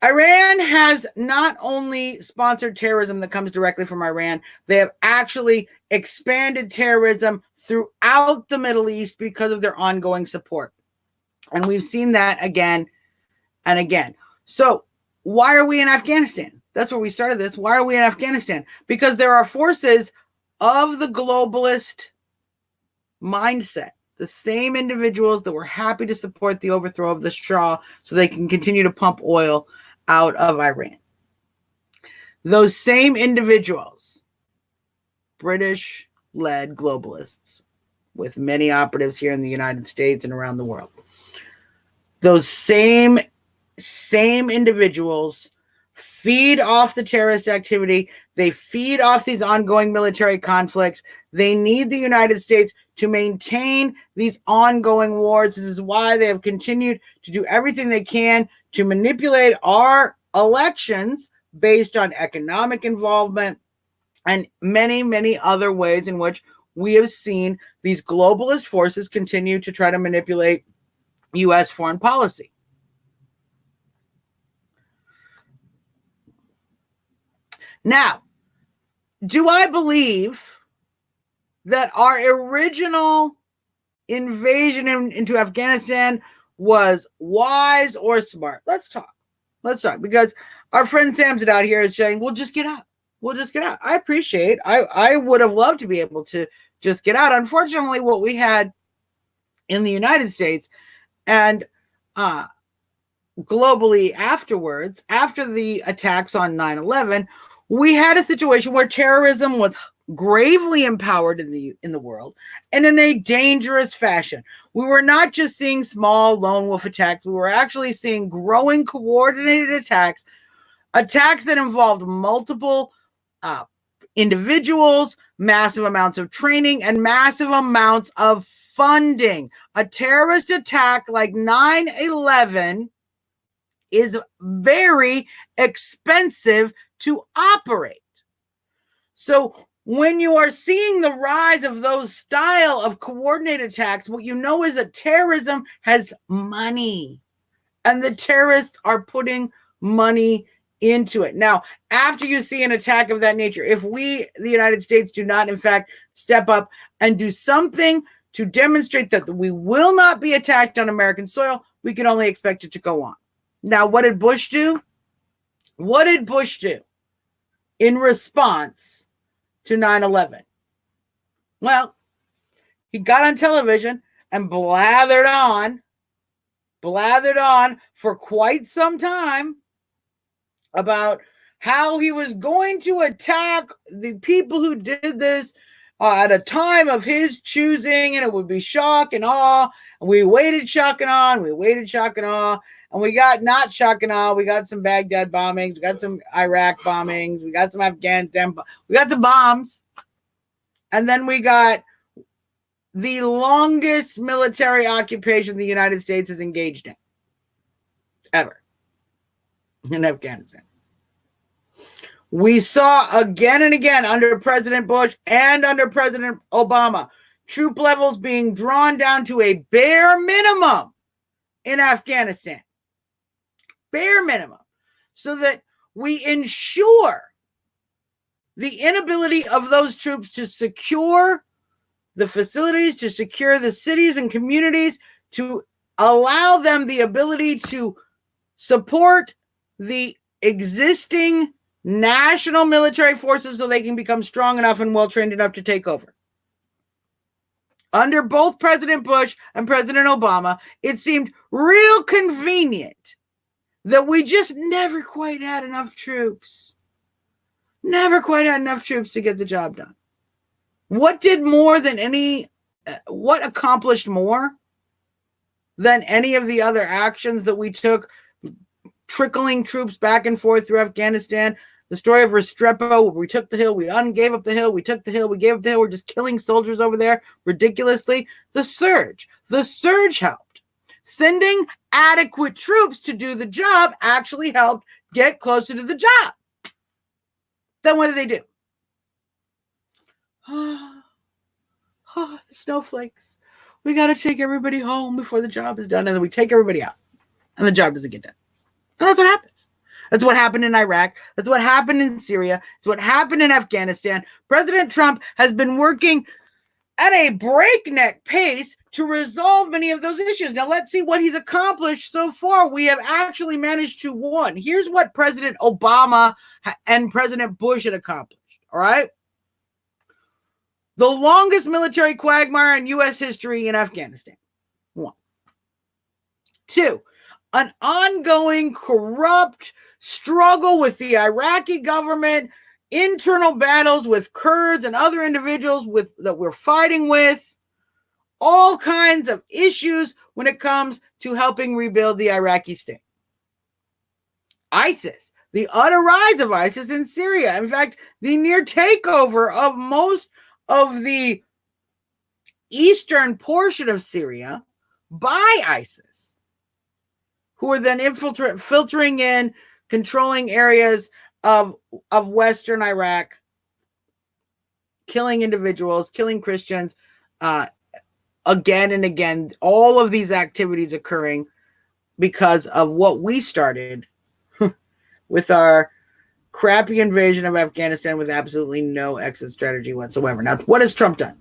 Speaker 3: Iran has not only sponsored terrorism that comes directly from Iran, they have actually expanded terrorism throughout the Middle East because of their ongoing support. And we've seen that again and again. So why are we in Afghanistan? That's where we started this. Why are we in Afghanistan? Because there are forces of the globalist mindset, the same individuals that were happy to support the overthrow of the Shah so they can continue to pump oil out of Iran. Those same individuals, British-led globalists, with many operatives here in the United States and around the world. Those same individuals feed off the terrorist activity. They feed off these ongoing military conflicts. They need the United States to maintain these ongoing wars. This is why they have continued to do everything they can to manipulate our elections based on economic involvement and many, many other ways in which we have seen these globalist forces continue to try to manipulate U.S. foreign policy. Now, do I believe that our original invasion into Afghanistan was wise or smart? Let's talk. Because our friend Sam's out here is saying, we'll just get out. I appreciate. I would have loved to be able to just get out. Unfortunately, what we had in the United States and globally afterwards, after the attacks on 9/11, we had a situation where terrorism was gravely empowered in the world and in a dangerous fashion. We were not just seeing small lone wolf attacks. We were actually seeing growing coordinated attacks that involved multiple individuals, massive amounts of training, and massive amounts of funding. A terrorist attack like 9/11 is very expensive to operate. So when you are seeing the rise of those style of coordinated attacks, what you know is that terrorism has money, and the terrorists are putting money into it. Now, after you see an attack of that nature, if we, the United States, do not in fact step up and do something to demonstrate that we will not be attacked on American soil, we can only expect it to go on. Now, what did Bush do? In response to 9/11? Well, he got on television and blathered on for quite some time about how he was going to attack the people who did this at a time of his choosing, and it would be shock and awe. And we waited shock and awe, and we got not shock and awe. We got some Baghdad bombings, we got some Iraq bombings, we got some Afghanistan, we got some bombs. And then we got the longest military occupation the United States is engaged in ever in Afghanistan. We saw again and again under President Bush and under President Obama, troop levels being drawn down to a bare minimum in Afghanistan. Bare minimum. So that we ensure the inability of those troops to secure the facilities, to secure the cities and communities, to allow them the ability to support the existing national military forces so they can become strong enough and well-trained enough to take over. Under both President Bush and President Obama, it seemed real convenient that we just never quite had enough troops. Never quite had enough troops to get the job done. What accomplished more than any of the other actions that we took, trickling troops back and forth through Afghanistan? The story of Restrepo, where we took the hill, we gave up the hill, we took the hill, we gave up the hill, we're just killing soldiers over there ridiculously. The surge helped. Sending adequate troops to do the job actually helped get closer to the job. Then what do? The snowflakes. We got to take everybody home before the job is done. And then we take everybody out. And the job doesn't get done. And that's what happens. That's what happened in Iraq. That's what happened in Syria. It's what happened in Afghanistan. President Trump has been working at a breakneck pace to resolve many of those issues. Now, let's see what he's accomplished so far. We have actually managed to win. Here's what President Obama and President Bush had accomplished. All right. The longest military quagmire in U.S. history in Afghanistan. 1. 2, an ongoing corrupt struggle with the Iraqi government, internal battles with Kurds and other individuals that we're fighting with, all kinds of issues when it comes to helping rebuild the Iraqi state. ISIS, the utter rise of ISIS in Syria. In fact, the near takeover of most of the eastern portion of Syria by ISIS, who are then filtering in, controlling areas of Western Iraq, killing individuals, killing Christians, again and again. All of these activities occurring because of what we started with our crappy invasion of Afghanistan with absolutely no exit strategy whatsoever. Now, what has Trump done?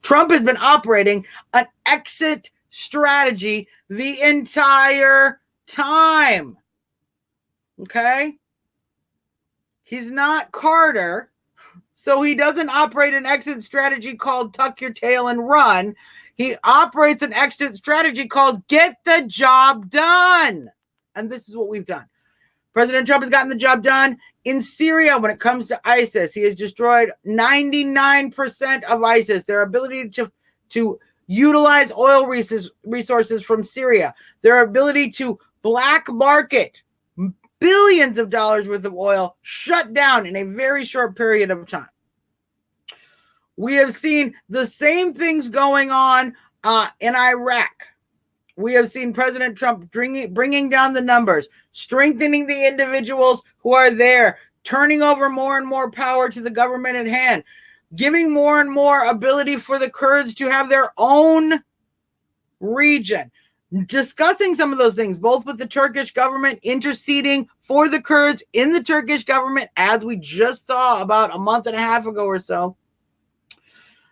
Speaker 3: Trump has been operating an exit strategy the entire time. Okay? He's not Carter, so he doesn't operate an exit strategy called tuck your tail and run. He operates an exit strategy called get the job done. And this is what we've done. President Trump has gotten the job done in Syria when it comes to ISIS. He has destroyed 99% of ISIS, their ability to utilize oil resources from Syria, their ability to black market billions of dollars worth of oil shut down in a very short period of time. We have seen the same things going on in Iraq. We have seen President Trump bringing down the numbers, strengthening the individuals who are there, turning over more and more power to the government at hand, giving more and more ability for the Kurds to have their own region, discussing some of those things, both with the Turkish government, interceding for the Kurds in the Turkish government, as we just saw about a month and a half ago or so.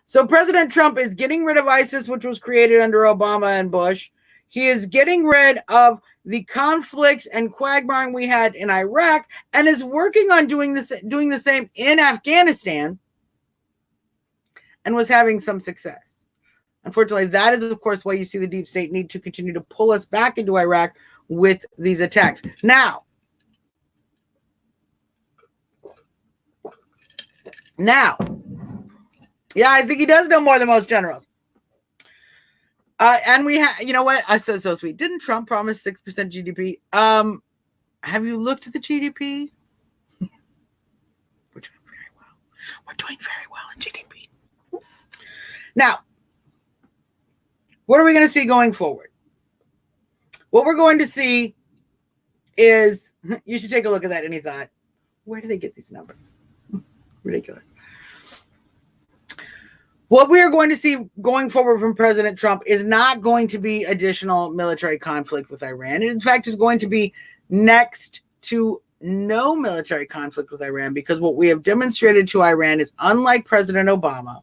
Speaker 3: So President Trump is getting rid of ISIS, which was created under Obama and Bush. He is getting rid of the conflicts and quagmire we had in Iraq and is working on doing the same in Afghanistan and was having some success. Unfortunately, that is, of course, why you see the deep state need to continue to pull us back into Iraq with these attacks. Now, yeah, I think he does know more than most generals. And we have, you know what? I said so sweet. Didn't Trump promise 6% GDP? Have you looked at the GDP? We're doing very well. We're doing very well in GDP. Now, what are we going to see going forward? What we're going to see is, you should take a look at that. Any thought? Where do they get these numbers? Ridiculous. What we are going to see going forward from President Trump is not going to be additional military conflict with Iran. It, in fact, is going to be next to no military conflict with Iran, because what we have demonstrated to Iran is, unlike President Obama,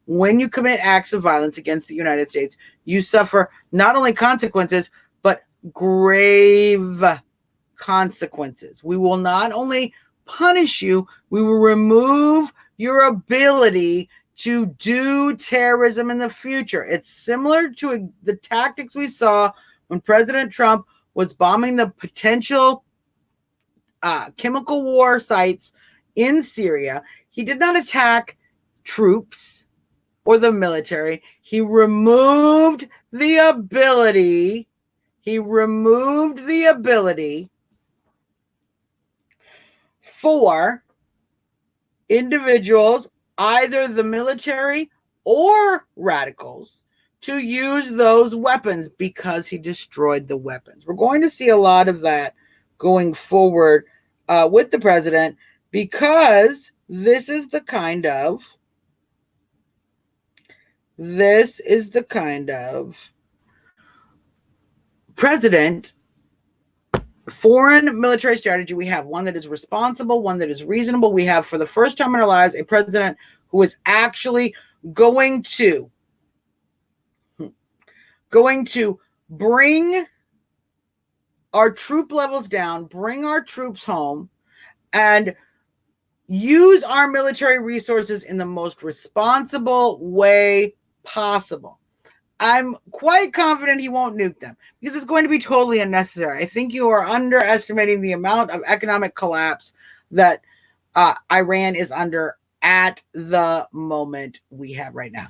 Speaker 3: when you commit acts of violence against the United States, you suffer not only consequences, but grave consequences. We will not only punish you, we will remove your ability to do terrorism in the future. It's similar to the tactics we saw when President Trump was bombing the potential chemical war sites in Syria. He did not attack troops or the military. He removed the ability. For individuals, either the military or radicals, to use those weapons, because he destroyed the weapons. We're going to see a lot of that going forward with the president, because this is the kind of president foreign military strategy we have. One that is responsible, one that is reasonable. We have, for the first time in our lives, a president who is actually going to bring our troop levels down, bring our troops home, and use our military resources in the most responsible way possible. I'm quite confident he won't nuke them, because it's going to be totally unnecessary. I think you are underestimating the amount of economic collapse that Iran is under at the moment we have right now.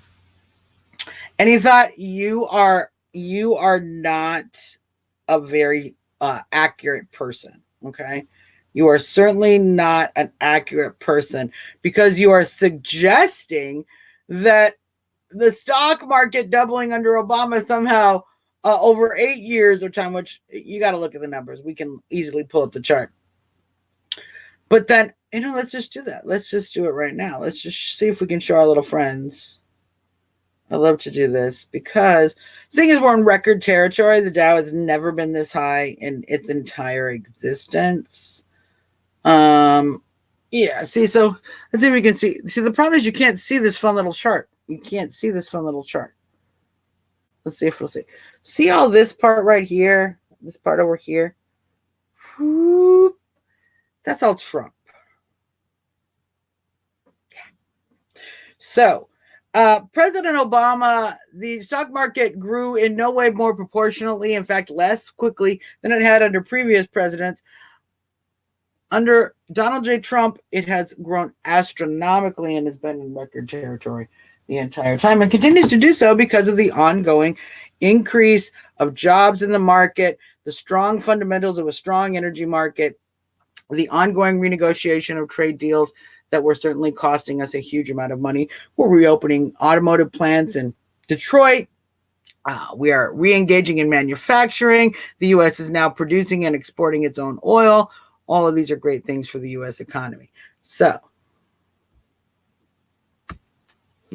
Speaker 3: And he thought, you are not a very accurate person, okay? You are certainly not an accurate person, because you are suggesting that the stock market doubling under Obama somehow over 8 years of time, which you got to look at the numbers. We can easily pull up the chart. But then, let's just do that. Let's just do it right now. Let's just see if we can show our little friends. I love to do this, because seeing as we're in record territory, the Dow has never been this high in its entire existence. Yeah, see, so let's see if we can see. See, the problem is you can't see this fun little chart. You can't see this fun little chart. Let's see if we'll see. See all this part right here? This part over here? Whoop. That's all Trump. Yeah. So, President Obama, the stock market grew in no way more proportionally, in fact, less quickly than it had under previous presidents. Under Donald J. Trump, it has grown astronomically and has been in record territory the entire time, and continues to do so because of the ongoing increase of jobs in the market, the strong fundamentals of a strong energy market, the ongoing renegotiation of trade deals that were certainly costing us a huge amount of money. We're reopening automotive plants in Detroit. We are re-engaging in manufacturing. The U.S. is now producing and exporting its own oil. All of these are great things for the U.S. economy. So,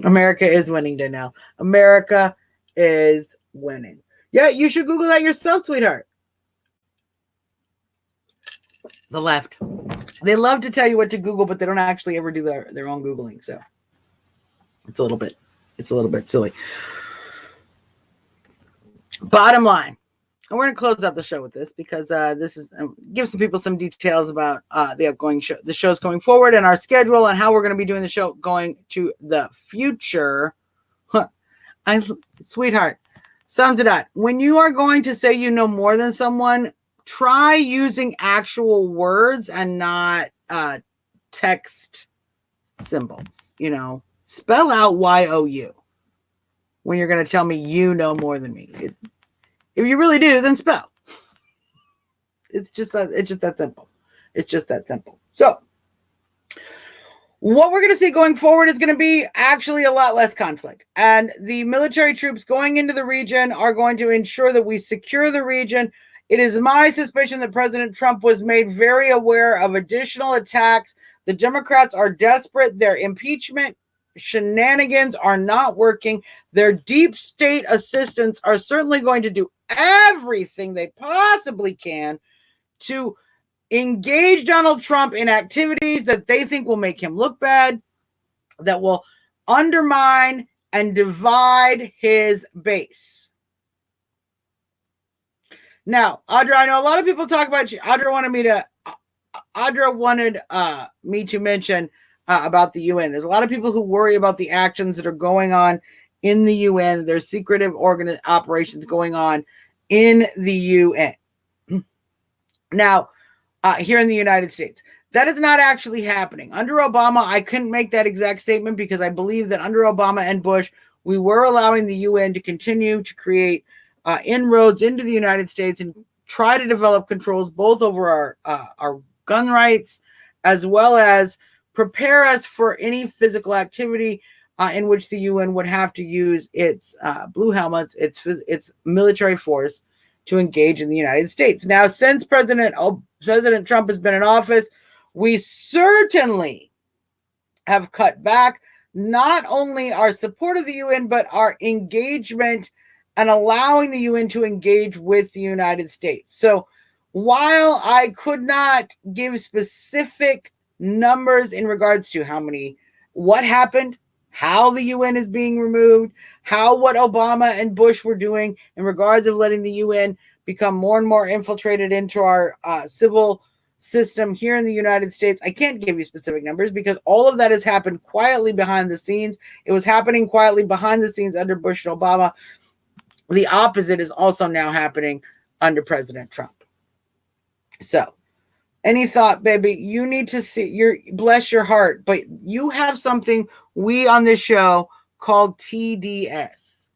Speaker 3: America is winning, Danielle. America is winning. Yeah, you should Google that yourself, sweetheart. The left. They love to tell you what to Google, but they don't actually ever do their own Googling. So it's a little bit silly. Bottom line. And we're going to close out the show with this, because this is give some people some details about the upcoming show, the shows going forward, and our schedule, and how we're going to be doing the show going to the future. Sweetheart, sums it up. When you are going to say you know more than someone, try using actual words and not text symbols. Spell out YOU when you're going to tell me you know more than me. If you really do, then spell. It's just that simple. It's just that simple. So, What we're going to see going forward is going to be actually a lot less conflict. And the military troops going into the region are going to ensure that we secure the region. It is my suspicion that President Trump was made very aware of additional attacks. The Democrats are desperate. Their impeachment shenanigans are not working. Their deep state assistants are certainly going to do everything they possibly can to engage Donald Trump in activities that they think will make him look bad, that will undermine and divide his base. Now, Audra, I know a lot of people talk about you. Audra wanted me to mention about the UN. There's a lot of people who worry about the actions that are going on in the UN. There's secretive operations going on in the UN. Now, here in the United States, that is not actually happening. Under Obama, I couldn't make that exact statement because I believe that under Obama and Bush, we were allowing the UN to continue to create inroads into the United States and try to develop controls both over our gun rights, as well as prepare us for any physical activity in which the UN would have to use its blue helmets, its military force to engage in the United States. Now, since President Trump has been in office, we certainly have cut back not only our support of the UN, but our engagement and allowing the UN to engage with the United States. So while I could not give specific numbers in regards to what happened, how the UN is being removed, what Obama and Bush were doing in regards of letting the UN become more and more infiltrated into our civil system here in the United States, I can't give you specific numbers because all of that has happened quietly behind the scenes. It was happening quietly behind the scenes under Bush and Obama. The opposite is also now happening under President Trump. So, any thought, baby? You need to see, bless your heart, but you have something we on this show called TDS,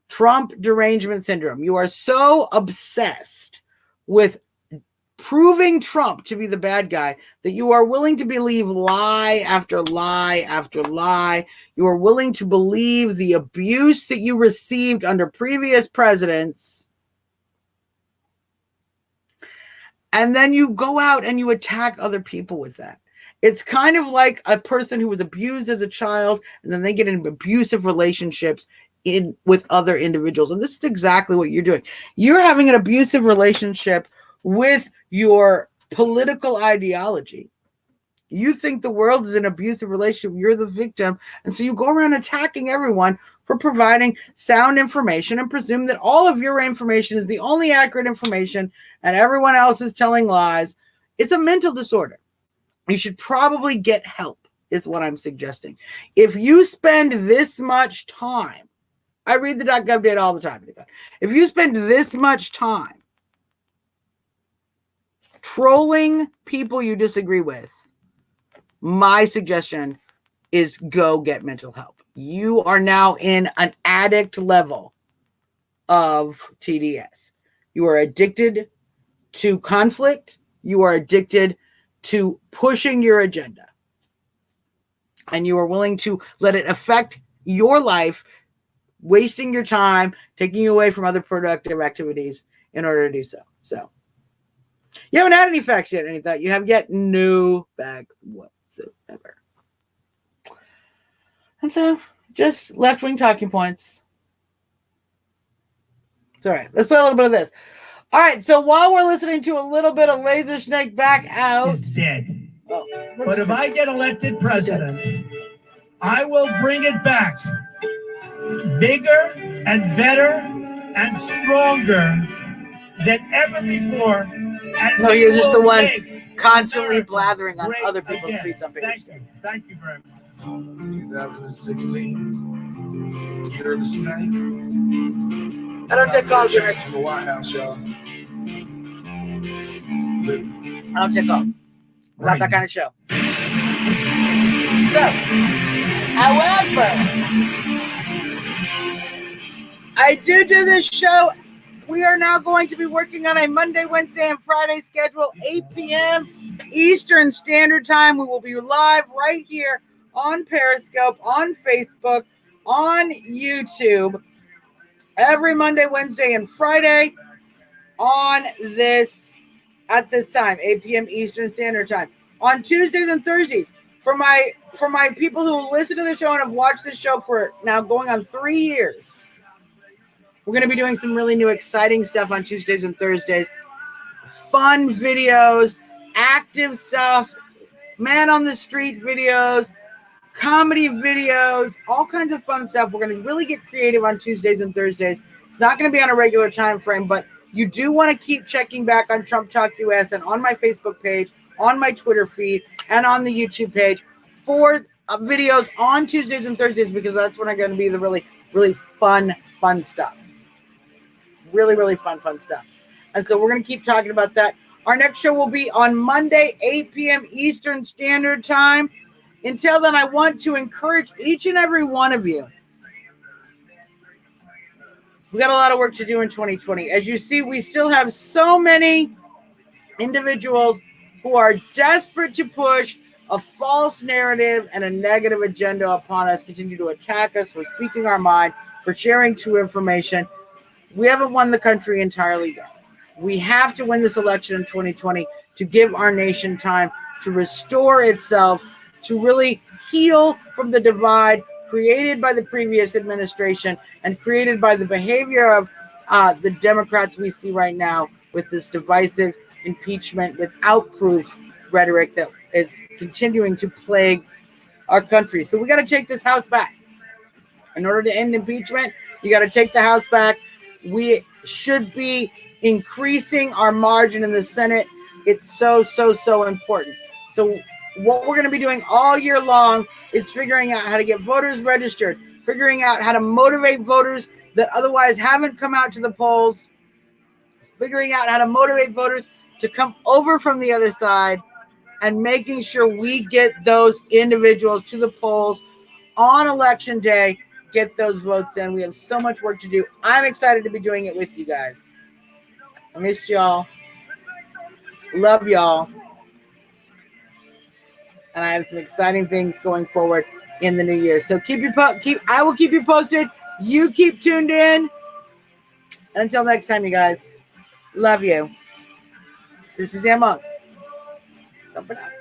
Speaker 3: Trump Derangement Syndrome. You are so obsessed with proving Trump to be the bad guy that you are willing to believe lie after lie after lie. You are willing to believe the abuse that you received under previous presidents. And then you go out and you attack other people with that. It's kind of like a person who was abused as a child and then they get into abusive relationships with other individuals. And this is exactly what you're doing. You're having an abusive relationship with your political ideology. You think the world is an abusive relationship. You're the victim. And so you go around attacking everyone for providing sound information and presume that all of your information is the only accurate information and everyone else is telling lies. It's a mental disorder. You should probably get help, is what I'm suggesting. If you spend this much time, I read the .gov data all the time. If you spend this much time trolling people you disagree with, my suggestion is go get mental help. You are now in an addict level of TDS. You are addicted to conflict. You are addicted to pushing your agenda. And you are willing to let it affect your life, wasting your time, taking you away from other productive activities in order to do so. So, you haven't had any facts yet, any thought. You have yet no facts whatsoever. And so, just left-wing talking points. It's all right. Let's play a little bit of this. All right, so while we're listening to a little bit of Laser Snake Back Out.
Speaker 1: Is dead. But if I get elected president, I will bring it back bigger and better and stronger than ever before. And
Speaker 3: no, you're just the one constantly blathering on other people's tweets on page.
Speaker 1: Thank you very much.
Speaker 2: 2016, year of the snake.
Speaker 3: I don't take calls, Eric.
Speaker 2: In the White House, y'all.
Speaker 3: I don't take calls. Not that kind of show. So, however, I do this show we are now going to be working on a Monday, Wednesday, and Friday schedule, 8 p.m. Eastern Standard Time. We will be live right here on Periscope, on Facebook, on YouTube every Monday, Wednesday, and Friday at this time, 8 p.m. Eastern Standard Time. On Tuesdays and Thursdays, for my people who listen to the show and have watched this show for now going on 3 years, we're going to be doing some really new exciting stuff on Tuesdays and Thursdays. Fun videos, active stuff, man on the street videos, comedy videos, all kinds of fun stuff. We're going to really get creative on Tuesdays and Thursdays. It's not going to be on a regular time frame, but you do want to keep checking back on Trump Talk US and on my Facebook page, on my Twitter feed, and on the YouTube page for videos on Tuesdays and Thursdays, because that's when I'm going to be the really, really fun stuff. Really, really fun stuff. And so we're going to keep talking about that. Our next show will be on Monday, 8 p.m. Eastern Standard Time. Until then, I want to encourage each and every one of you. We got a lot of work to do in 2020. As you see, we still have so many individuals who are desperate to push a false narrative and a negative agenda upon us, continue to attack us for speaking our mind, for sharing true information. We haven't won the country entirely yet. We have to win this election in 2020 to give our nation time to restore itself, to really heal from the divide created by the previous administration and created by the behavior of the Democrats we see right now with this divisive impeachment without proof rhetoric that is continuing to plague our country. So we got to take this House back. In order to end impeachment, you got to take the House back. We should be increasing our margin in the Senate. It's so important. So what we're going to be doing all year long is figuring out how to get voters registered, figuring out how to motivate voters that otherwise haven't come out to the polls, figuring out how to motivate voters to come over from the other side, and making sure we get those individuals to the polls on election day, get those votes in. We have so much work to do. I'm excited to be doing it with you guys. I missed y'all. Love y'all. And I have some exciting things going forward in the new year. So I will keep you posted. You keep tuned in. Until next time, you guys. Love you. This is Suzzanne Monk. Don't forget.